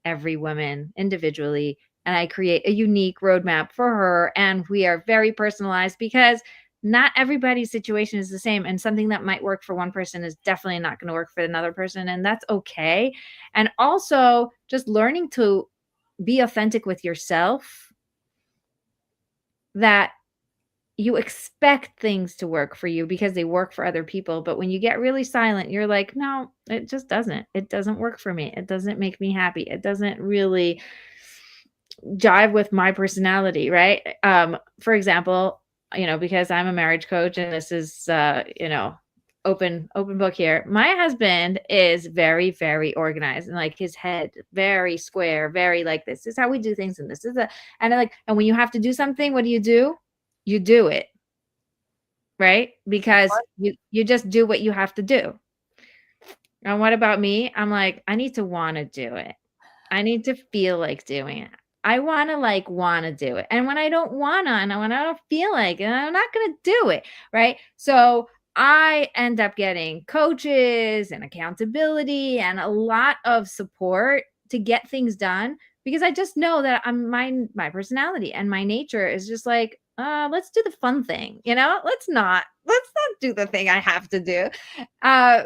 every woman individually, and I create a unique roadmap for her. And we are very personalized because not everybody's situation is the same. And something that might work for one person is definitely not going to work for another person. And that's okay. And also just learning to be authentic with yourself, that you expect things to work for you because they work for other people. But when you get really silent, you're like, no, it just doesn't. It doesn't work for me. It doesn't make me happy. It doesn't really jive with my personality, right? For example, because I'm a marriage coach and this is open book here. My husband is very, very organized, and like his head very square, very like, this is how we do things, and this is and when you have to do something, what do? You do it, right? Because you just do what you have to do. And what about me? I'm like, I need to want to do it. I need to feel like doing it. I want to do it. And when I don't want to, and when I don't feel like it, I'm not going to do it. Right. So I end up getting coaches and accountability and a lot of support to get things done, because I just know that my personality and my nature is just like, let's do the fun thing. Let's not do the thing I have to do. Uh,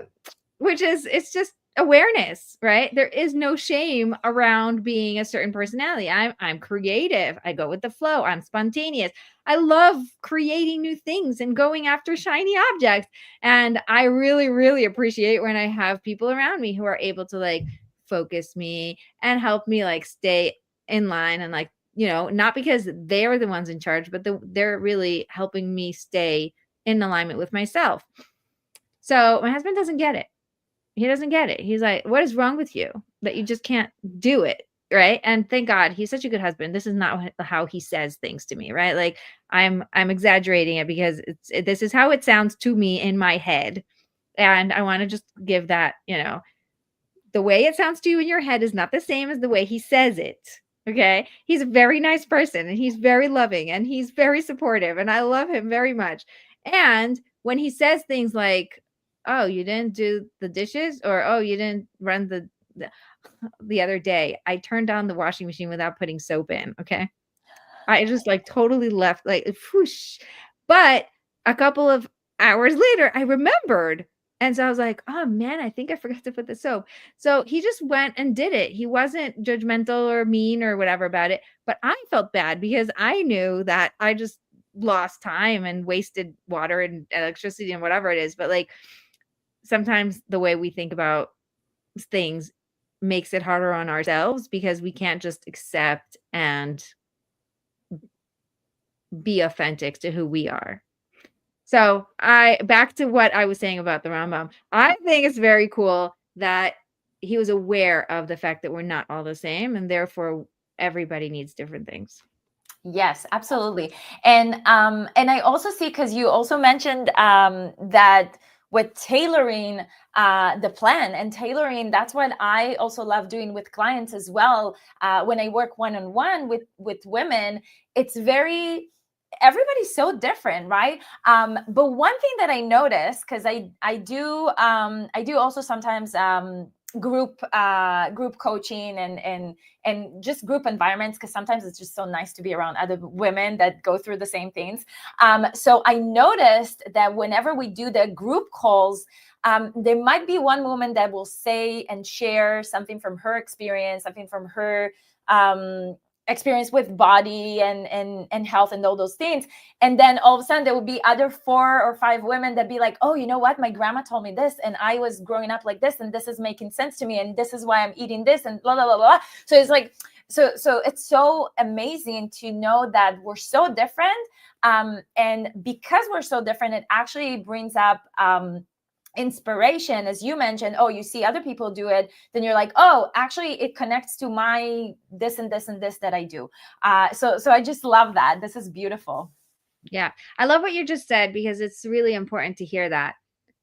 which is, it's just awareness, right? There is no shame around being a certain personality. I'm creative. I go with the flow. I'm spontaneous. I love creating new things and going after shiny objects. And I really, really appreciate when I have people around me who are able to like focus me and help me like stay in line, and like, not because they're the ones in charge, but they're really helping me stay in alignment with myself. So my husband doesn't get it. He doesn't get it. He's like, what is wrong with you that you just can't do it? Right. And thank God he's such a good husband. This is not how he says things to me. Right. Like I'm exaggerating it because this is how it sounds to me in my head. And I want to just give that, the way it sounds to you in your head is not the same as the way he says it. Okay. He's a very nice person, and he's very loving, and he's very supportive, and I love him very much. And when he says things like, oh, you didn't do the dishes, or, oh, you didn't run the other day, I turned on the washing machine without putting soap in. Okay. I just like totally left, like, whoosh. But a couple of hours later, I remembered. And so I was like, oh man, I think I forgot to put the soap. So he just went and did it. He wasn't judgmental or mean or whatever about it. But I felt bad because I knew that I just lost time and wasted water and electricity and whatever it is. But like sometimes the way we think about things makes it harder on ourselves because we can't just accept and be authentic to who we are. So back to what I was saying about the Rambam. I think it's very cool that he was aware of the fact that we're not all the same, and therefore everybody needs different things. Yes, absolutely. And I also see, because you also mentioned that with tailoring the plan and tailoring, that's what I also love doing with clients as well. When I work one-on-one with women, it's everybody's so different, right? But one thing that I noticed, because I do also sometimes group coaching and just group environments, because sometimes it's just so nice to be around other women that go through the same things. So I noticed that whenever we do the group calls, there might be one woman that will say and share something from her experience, something from her experience with body and health and all those things. And then all of a sudden there will be other 4 or 5 women that be like, oh, you know what? My grandma told me this, and I was growing up like this, and this is making sense to me, and this is why I'm eating this, and blah, blah, blah, blah. So it's like, so it's so amazing to know that we're so different. And because we're so different, it actually brings up inspiration, as you mentioned. Oh, you see other people do it, then you're like, oh, actually it connects to my this and this and this that I do. So I just love that. This is beautiful. Yeah, I love what you just said, because it's really important to hear that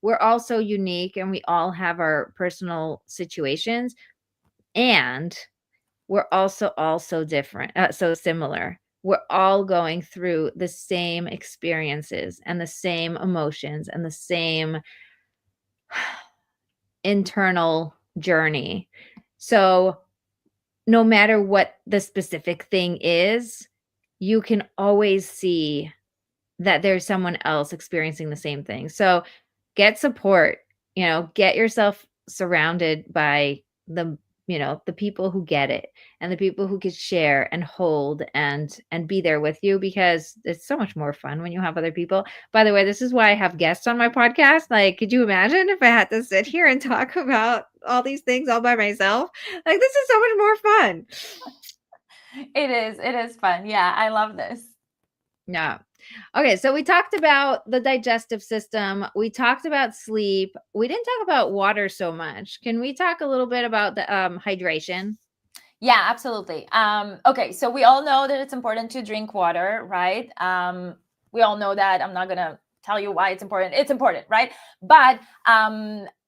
we're all so unique and we all have our personal situations, and we're also all so different, so similar. We're all going through the same experiences and the same emotions and the same internal journey. So no matter what the specific thing is, you can always see that there's someone else experiencing the same thing. So get support, get yourself surrounded by the, the people who get it and the people who can share and hold and be there with you, because it's so much more fun when you have other people. By the way, this is why I have guests on my podcast. Like, could you imagine if I had to sit here and talk about all these things all by myself? Like, this is so much more fun. It is fun. Yeah, I love this. Yeah. Okay, so we talked about the digestive system. We talked about sleep. We didn't talk about water so much. Can we talk a little bit about the hydration? Yeah, absolutely. Okay, so we all know that it's important to drink water, right? We all know that. I'm not gonna tell you why it's important. It's important, right? But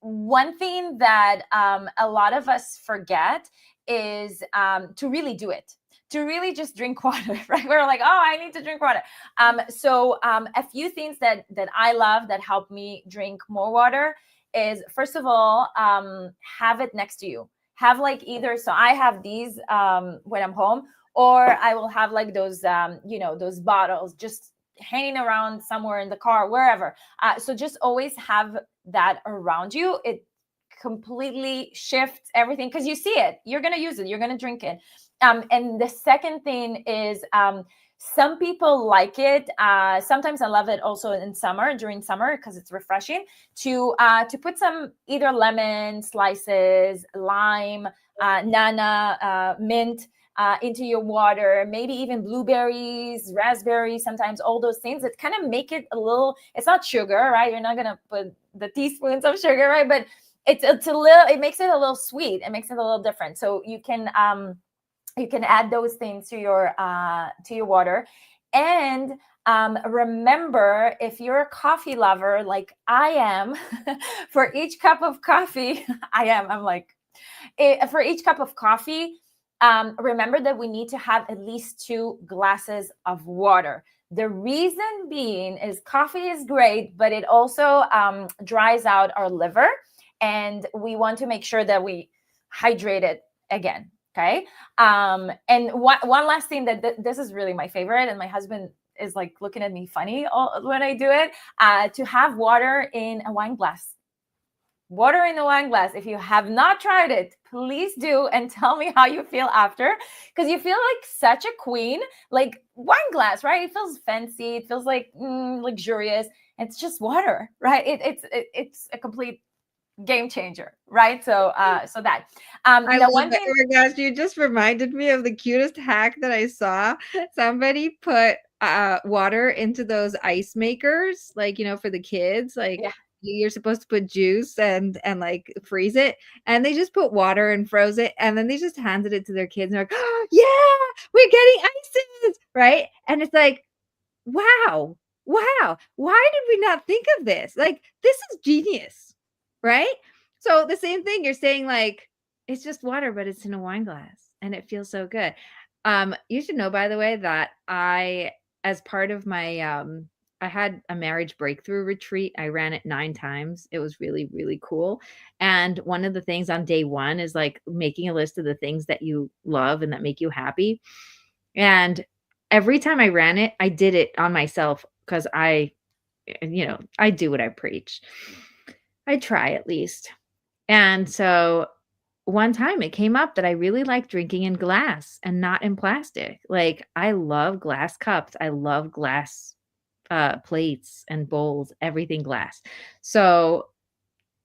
one thing that a lot of us forget is to really do it. To really just drink water, right? We're like, oh, I need to drink water. So a few things that I love that help me drink more water is, first of all, have it next to you. Have like either, so I have these when I'm home, or I will have like those those bottles just hanging around somewhere in the car, wherever. So just always have that around you. It completely shifts everything, because you see it, you're going to use it, you're going to drink it. And the second thing is, some people like it. Sometimes I love it also in summer, during summer, because it's refreshing to put some either lemon slices, lime, nana, mint into your water, maybe even blueberries, raspberries, sometimes all those things that kind of make it a little, it's not sugar, right? You're not going to put the teaspoons of sugar, right? But it's a little, it makes it a little sweet. It makes it a little different. So you can add those things to your water. And remember, if you're a coffee lover like I am, for each cup of coffee, I'm like, for each cup of coffee, remember that we need to have at least 2 glasses of water. The reason being is coffee is great, but it also dries out our liver, and we want to make sure that we hydrate it again. Okay. And one last thing that this is really my favorite, and my husband is like looking at me funny when I do it, to have water in a wine glass. Water in a wine glass. If you have not tried it, please do, and tell me how you feel after, because you feel like such a queen. Like, wine glass, right? It feels fancy. It feels like luxurious. It's just water, right? It's a complete game changer, right? So that I the love one it. thing. Oh my gosh, you just reminded me of the cutest hack that I saw. Somebody put water into those ice makers, like, for the kids, like Yeah, you're supposed to put juice and like freeze it, and they just put water and froze it, and then they just handed it to their kids, and they're like, oh, yeah, we're getting ices, right? And it's like, wow, wow, why did we not think of this? Like, this is genius, right? So the same thing, you're saying, like, it's just water, but it's in a wine glass and it feels so good. You should know, by the way, that as part of my I had a marriage breakthrough retreat. I ran it 9 times. It was really, really cool. And one of the things on day 1 is like making a list of the things that you love and that make you happy. And every time I ran it, I did it on myself, because I do what I preach. I try, at least. And so one time it came up that I really like drinking in glass and not in plastic. Like, I love glass cups. I love glass plates and bowls, everything glass. So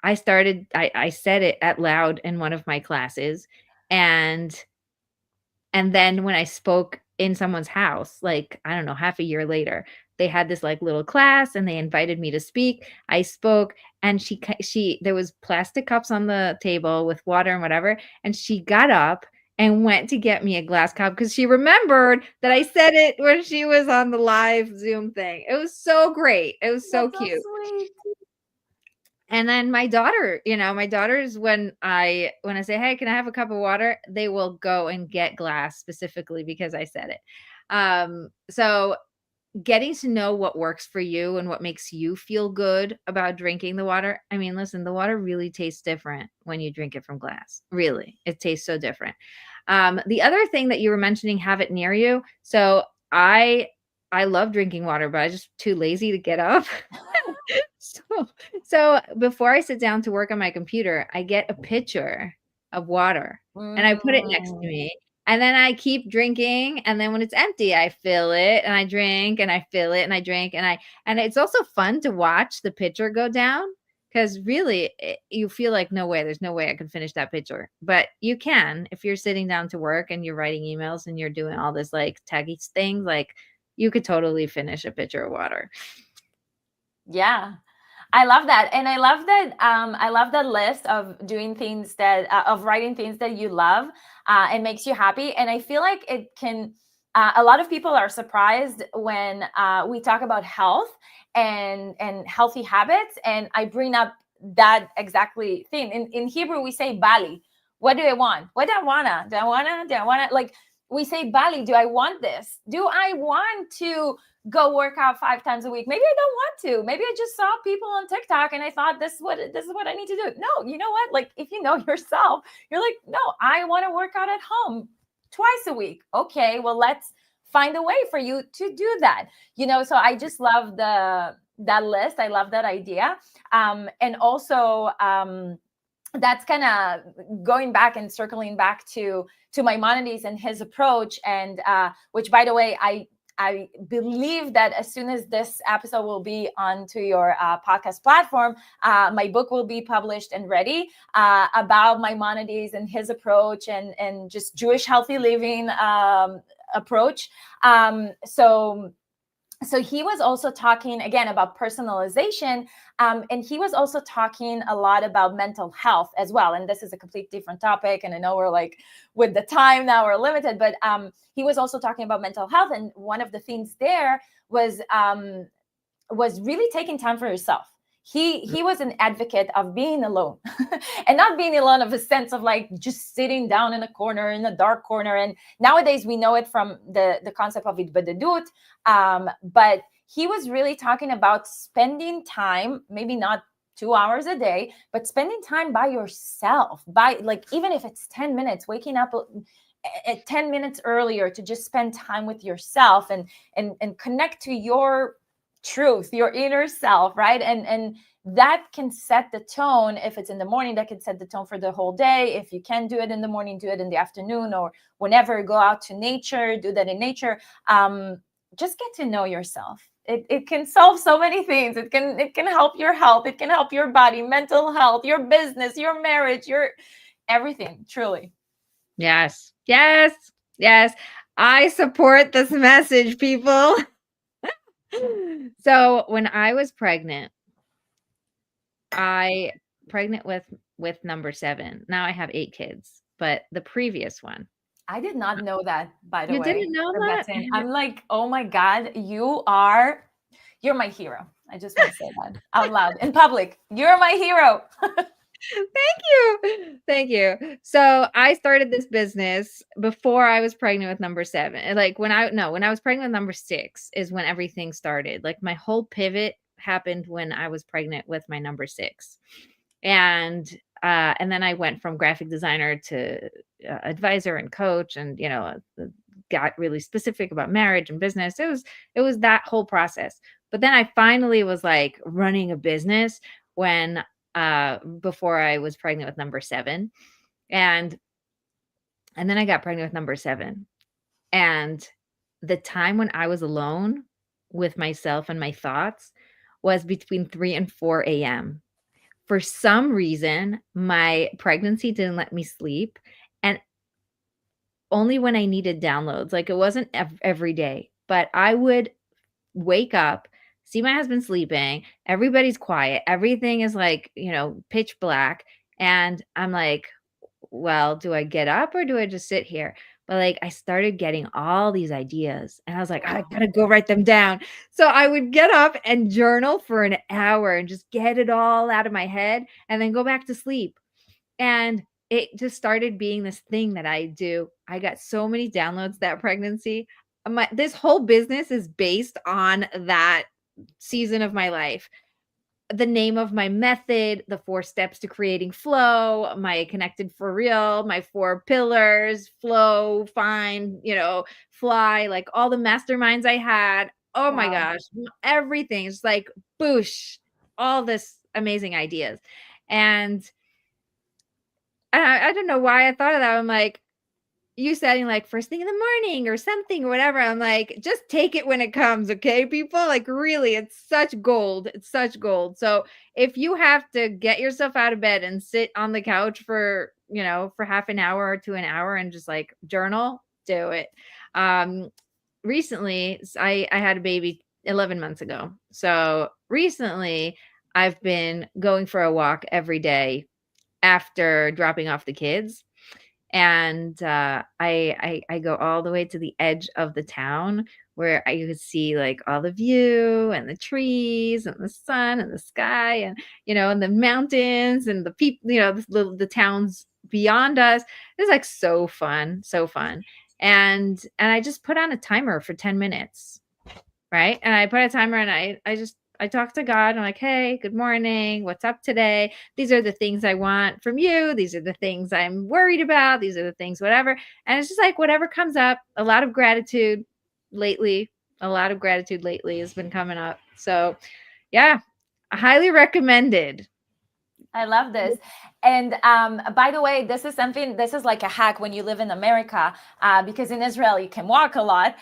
I said it out loud in one of my classes, and then when I spoke in someone's house, like, I don't know, half a year later, they had this like little class and they invited me to speak. I spoke, and she there was plastic cups on the table with water and whatever, and she got up and went to get me a glass cup because she remembered that I said it when she was on the live Zoom thing. It was so great. It was so that's so cute. sweet. And then my daughters, when I say, "Hey, can I have a cup of water?" They will go and get glass specifically because I said it. So getting to know what works for you and what makes you feel good about drinking the water. I mean, listen, the water really tastes different when you drink it from glass. Really, it tastes so different. The other thing that you were mentioning, have it near you. So I love drinking water, but I'm just too lazy to get up. So, so before I sit down to work on my computer, I get a pitcher of water and I put it next to Mm. me. And then I keep drinking. And then when it's empty, I fill it and I drink and I fill it and I drink. And it's also fun to watch the pitcher go down because really you feel like, no way, there's no way I can finish that pitcher. But you can if you're sitting down to work and you're writing emails and you're doing all this like taggy things, like you could totally finish a pitcher of water. Yeah. I love that. And I love that list of doing things that of writing things that you love and makes you happy. And I feel like it can a lot of people are surprised when we talk about health and healthy habits. And I bring up that exactly thing. In Hebrew, we say Bali. What do I want? What do I wanna? Do I wanna? Do I wanna? Like we say Bali, do I want this? Do I want to go work out 5 times a week? Maybe I don't want to. Maybe I just saw people on TikTok and I thought this is what I need to do. No, you know what? Like if you know yourself, you're like, no, I want to work out at home twice a week. Okay, well, let's find a way for you to do that. So I just love that list. I love that idea. And also that's kind of going back and circling back to Maimonides and his approach, and which, by the way, I believe that as soon as this episode will be onto your podcast platform, my book will be published and ready about Maimonides and his approach and just Jewish healthy living approach. So he was also talking again about personalization, and he was also talking a lot about mental health as well. And this is a complete different topic, and I know we're like with the time now we're limited, but he was also talking about mental health, and one of the things there was really taking time for yourself. He was an advocate of being alone and not being alone of a sense of like just sitting down in a corner, in a dark corner. And nowadays we know it from the concept of itbadadut. But he was really talking about spending time, maybe not 2 hours a day, but spending time by yourself, by like, even if it's 10 minutes, waking up at 10 minutes earlier to just spend time with yourself and connect to your truth, your inner self, right? And that can set the tone. If it's in the morning, that can set the tone for the whole day. If you can do it in the morning, do it in the afternoon, or whenever. Go out to nature, do that in nature. Just get to know yourself. It can solve so many things. It can help your health. It can help your body, mental health, your business, your marriage, your everything, truly. Yes. I support this message, people. So when I was pregnant with number 7. Now I have 8 kids, but the previous one. I did not know that, by the You way, didn't know that? Rebbetzin. I'm like, oh my God, you're my hero. I just want to say that out loud in public. You're my hero. Thank you. So I started this business before I was pregnant with number 7. Like when I was pregnant with number 6 is when everything started. Like my whole pivot happened when I was pregnant with my number 6. And then I went from graphic designer to advisor and coach, and got really specific about marriage and business. It was that whole process. But then I finally was like running a business when before I was pregnant with number 7. And then I got pregnant with number 7. And the time when I was alone with myself and my thoughts was between 3 and 4 a.m. For some reason, my pregnancy didn't let me sleep, and only when I needed downloads. Like it wasn't every day, but I would wake up, see my husband sleeping, everybody's quiet, everything is like, pitch black, and I'm like, well, do I get up or do I just sit here? But like I started getting all these ideas and I was like, I gotta go write them down. So I would get up and journal for an hour and just get it all out of my head and then go back to sleep. And it just started being this thing that I do. I got so many downloads that pregnancy. This whole business is based on that season of my life. the name of my method, the 4 steps to creating flow, my connected for real, my 4 pillars, flow, find, fly, like all the masterminds I had. Oh my Wow. gosh, everything's like boosh, all this amazing ideas. And I don't know why I thought of that. I'm like, you setting like first thing in the morning or something or whatever. I'm like, just take it when it comes, okay, people? Like, really, it's such gold. It's such gold. So if you have to get yourself out of bed and sit on the couch for, for half an hour to an hour and just like journal, do it. Um, recently, I had a baby 11 months ago. So recently, I've been going for a walk every day after dropping off the kids, and I go all the way to the edge of the town where I could see like all the view and the trees and the sun and the sky, and and the mountains and the people, the towns beyond us. It's like so fun, so fun. And I just put on a timer for 10 minutes, right? And I put a timer, and I talk to God. I'm like, hey, good morning. What's up today? These are the things I want from you. These are the things I'm worried about. These are the things, whatever. And it's just like whatever comes up. A lot of gratitude lately. A lot of gratitude lately has been coming up. So yeah, highly recommended. I love this. And by the way, this is like a hack when you live in America, because in Israel, you can walk a lot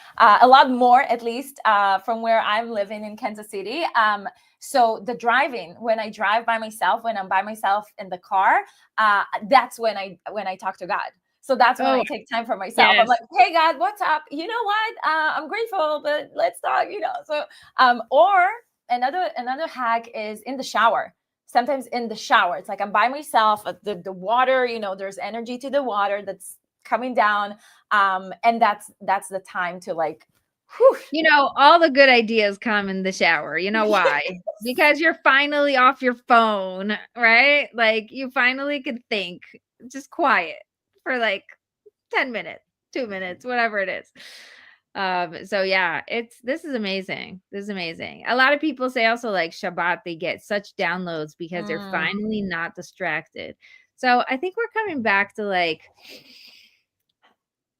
more, at least from where I'm living in Kansas City. So the driving, when I drive by myself, when I'm by myself in the car, that's when I talk to God. So that's when Oh, I take time for myself. I'm yes. like, hey, God, what's up? You know what? I'm grateful, but let's talk. So, or another hack is in the shower. Sometimes in the shower, it's like I'm by myself, the water, there's energy to the water that's coming down, and that's the time to like, whew. All the good ideas come in the shower. You know why? Because you're finally off your phone, right? Like you finally could think, just quiet for like 10 minutes, 2 minutes, whatever it is. So yeah, this is amazing. This is amazing. A lot of people say also like Shabbat, they get such downloads because they're Mm, finally not distracted. So I think we're coming back to like,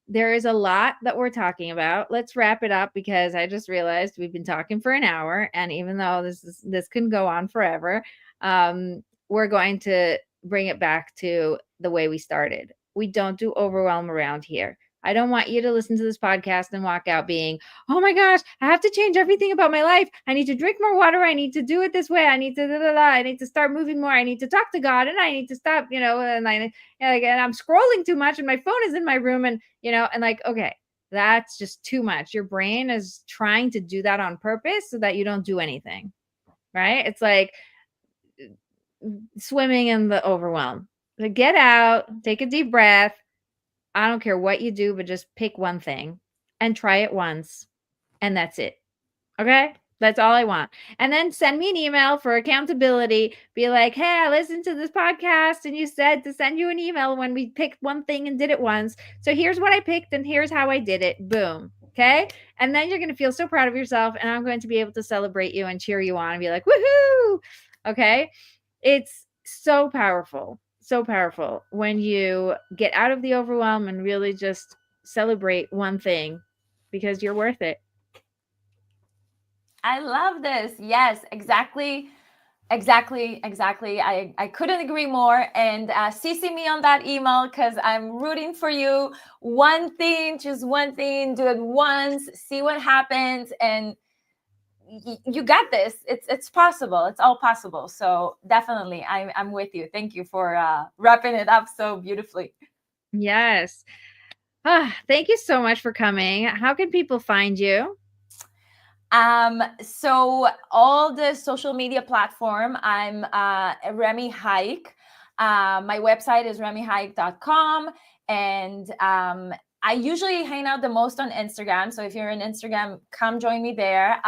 there is a lot that we're talking about. Let's wrap it up because I just realized we've been talking for an hour, and even though this can go on forever, we're going to bring it back to the way we started. We don't do overwhelm around here. I don't want you to listen to this podcast and walk out being, oh my gosh, I have to change everything about my life. I need to drink more water. I need to do it this way. I need to da, da, da. I need to start moving more. I need to talk to God, and I need to stop, and I'm scrolling too much and my phone is in my room, and like, okay, that's just too much. Your brain is trying to do that on purpose so that you don't do anything, right? It's like swimming in the overwhelm. Like, get out, take a deep breath. I don't care what you do, but just pick one thing and try it once, and that's it. Okay? That's all I want. And then send me an email for accountability. Be like, hey, I listened to this podcast and you said to send you an email when we picked one thing and did it once. So here's what I picked and here's how I did it. Boom. Okay. And then you're going to feel so proud of yourself. And I'm going to be able to celebrate you and cheer you on and be like, woohoo. Okay. It's so powerful. So powerful when you get out of the overwhelm and really just celebrate one thing because you're worth it. I love this. Yes, exactly. I couldn't agree more. And CC me on that email because I'm rooting for you. One thing, just one thing, do it once, see what happens, and you got this. It's possible. It's all possible. So definitely, I'm with you. Thank you for wrapping it up so beautifully. Yes. Thank you so much for coming. How can people find you? So all the social media platform, I'm Remi Haik. My website is remihike.com, and I usually hang out the most on Instagram. So if you're on Instagram, come join me there.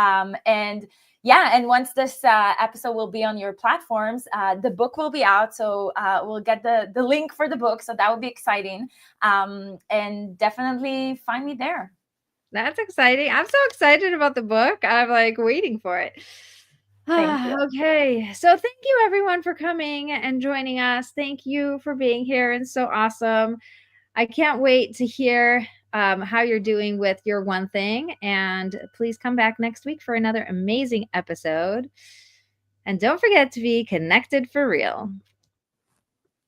And yeah, and once this episode will be on your platforms, the book will be out. So we'll get the link for the book. So that will be exciting. And definitely find me there. That's exciting. I'm so excited about the book. I'm like waiting for it. Thank you. Okay. So thank you everyone for coming and joining us. Thank you for being here and so awesome. I can't wait to hear how you're doing with your one thing. And please come back next week for another amazing episode. And don't forget to be connected for real.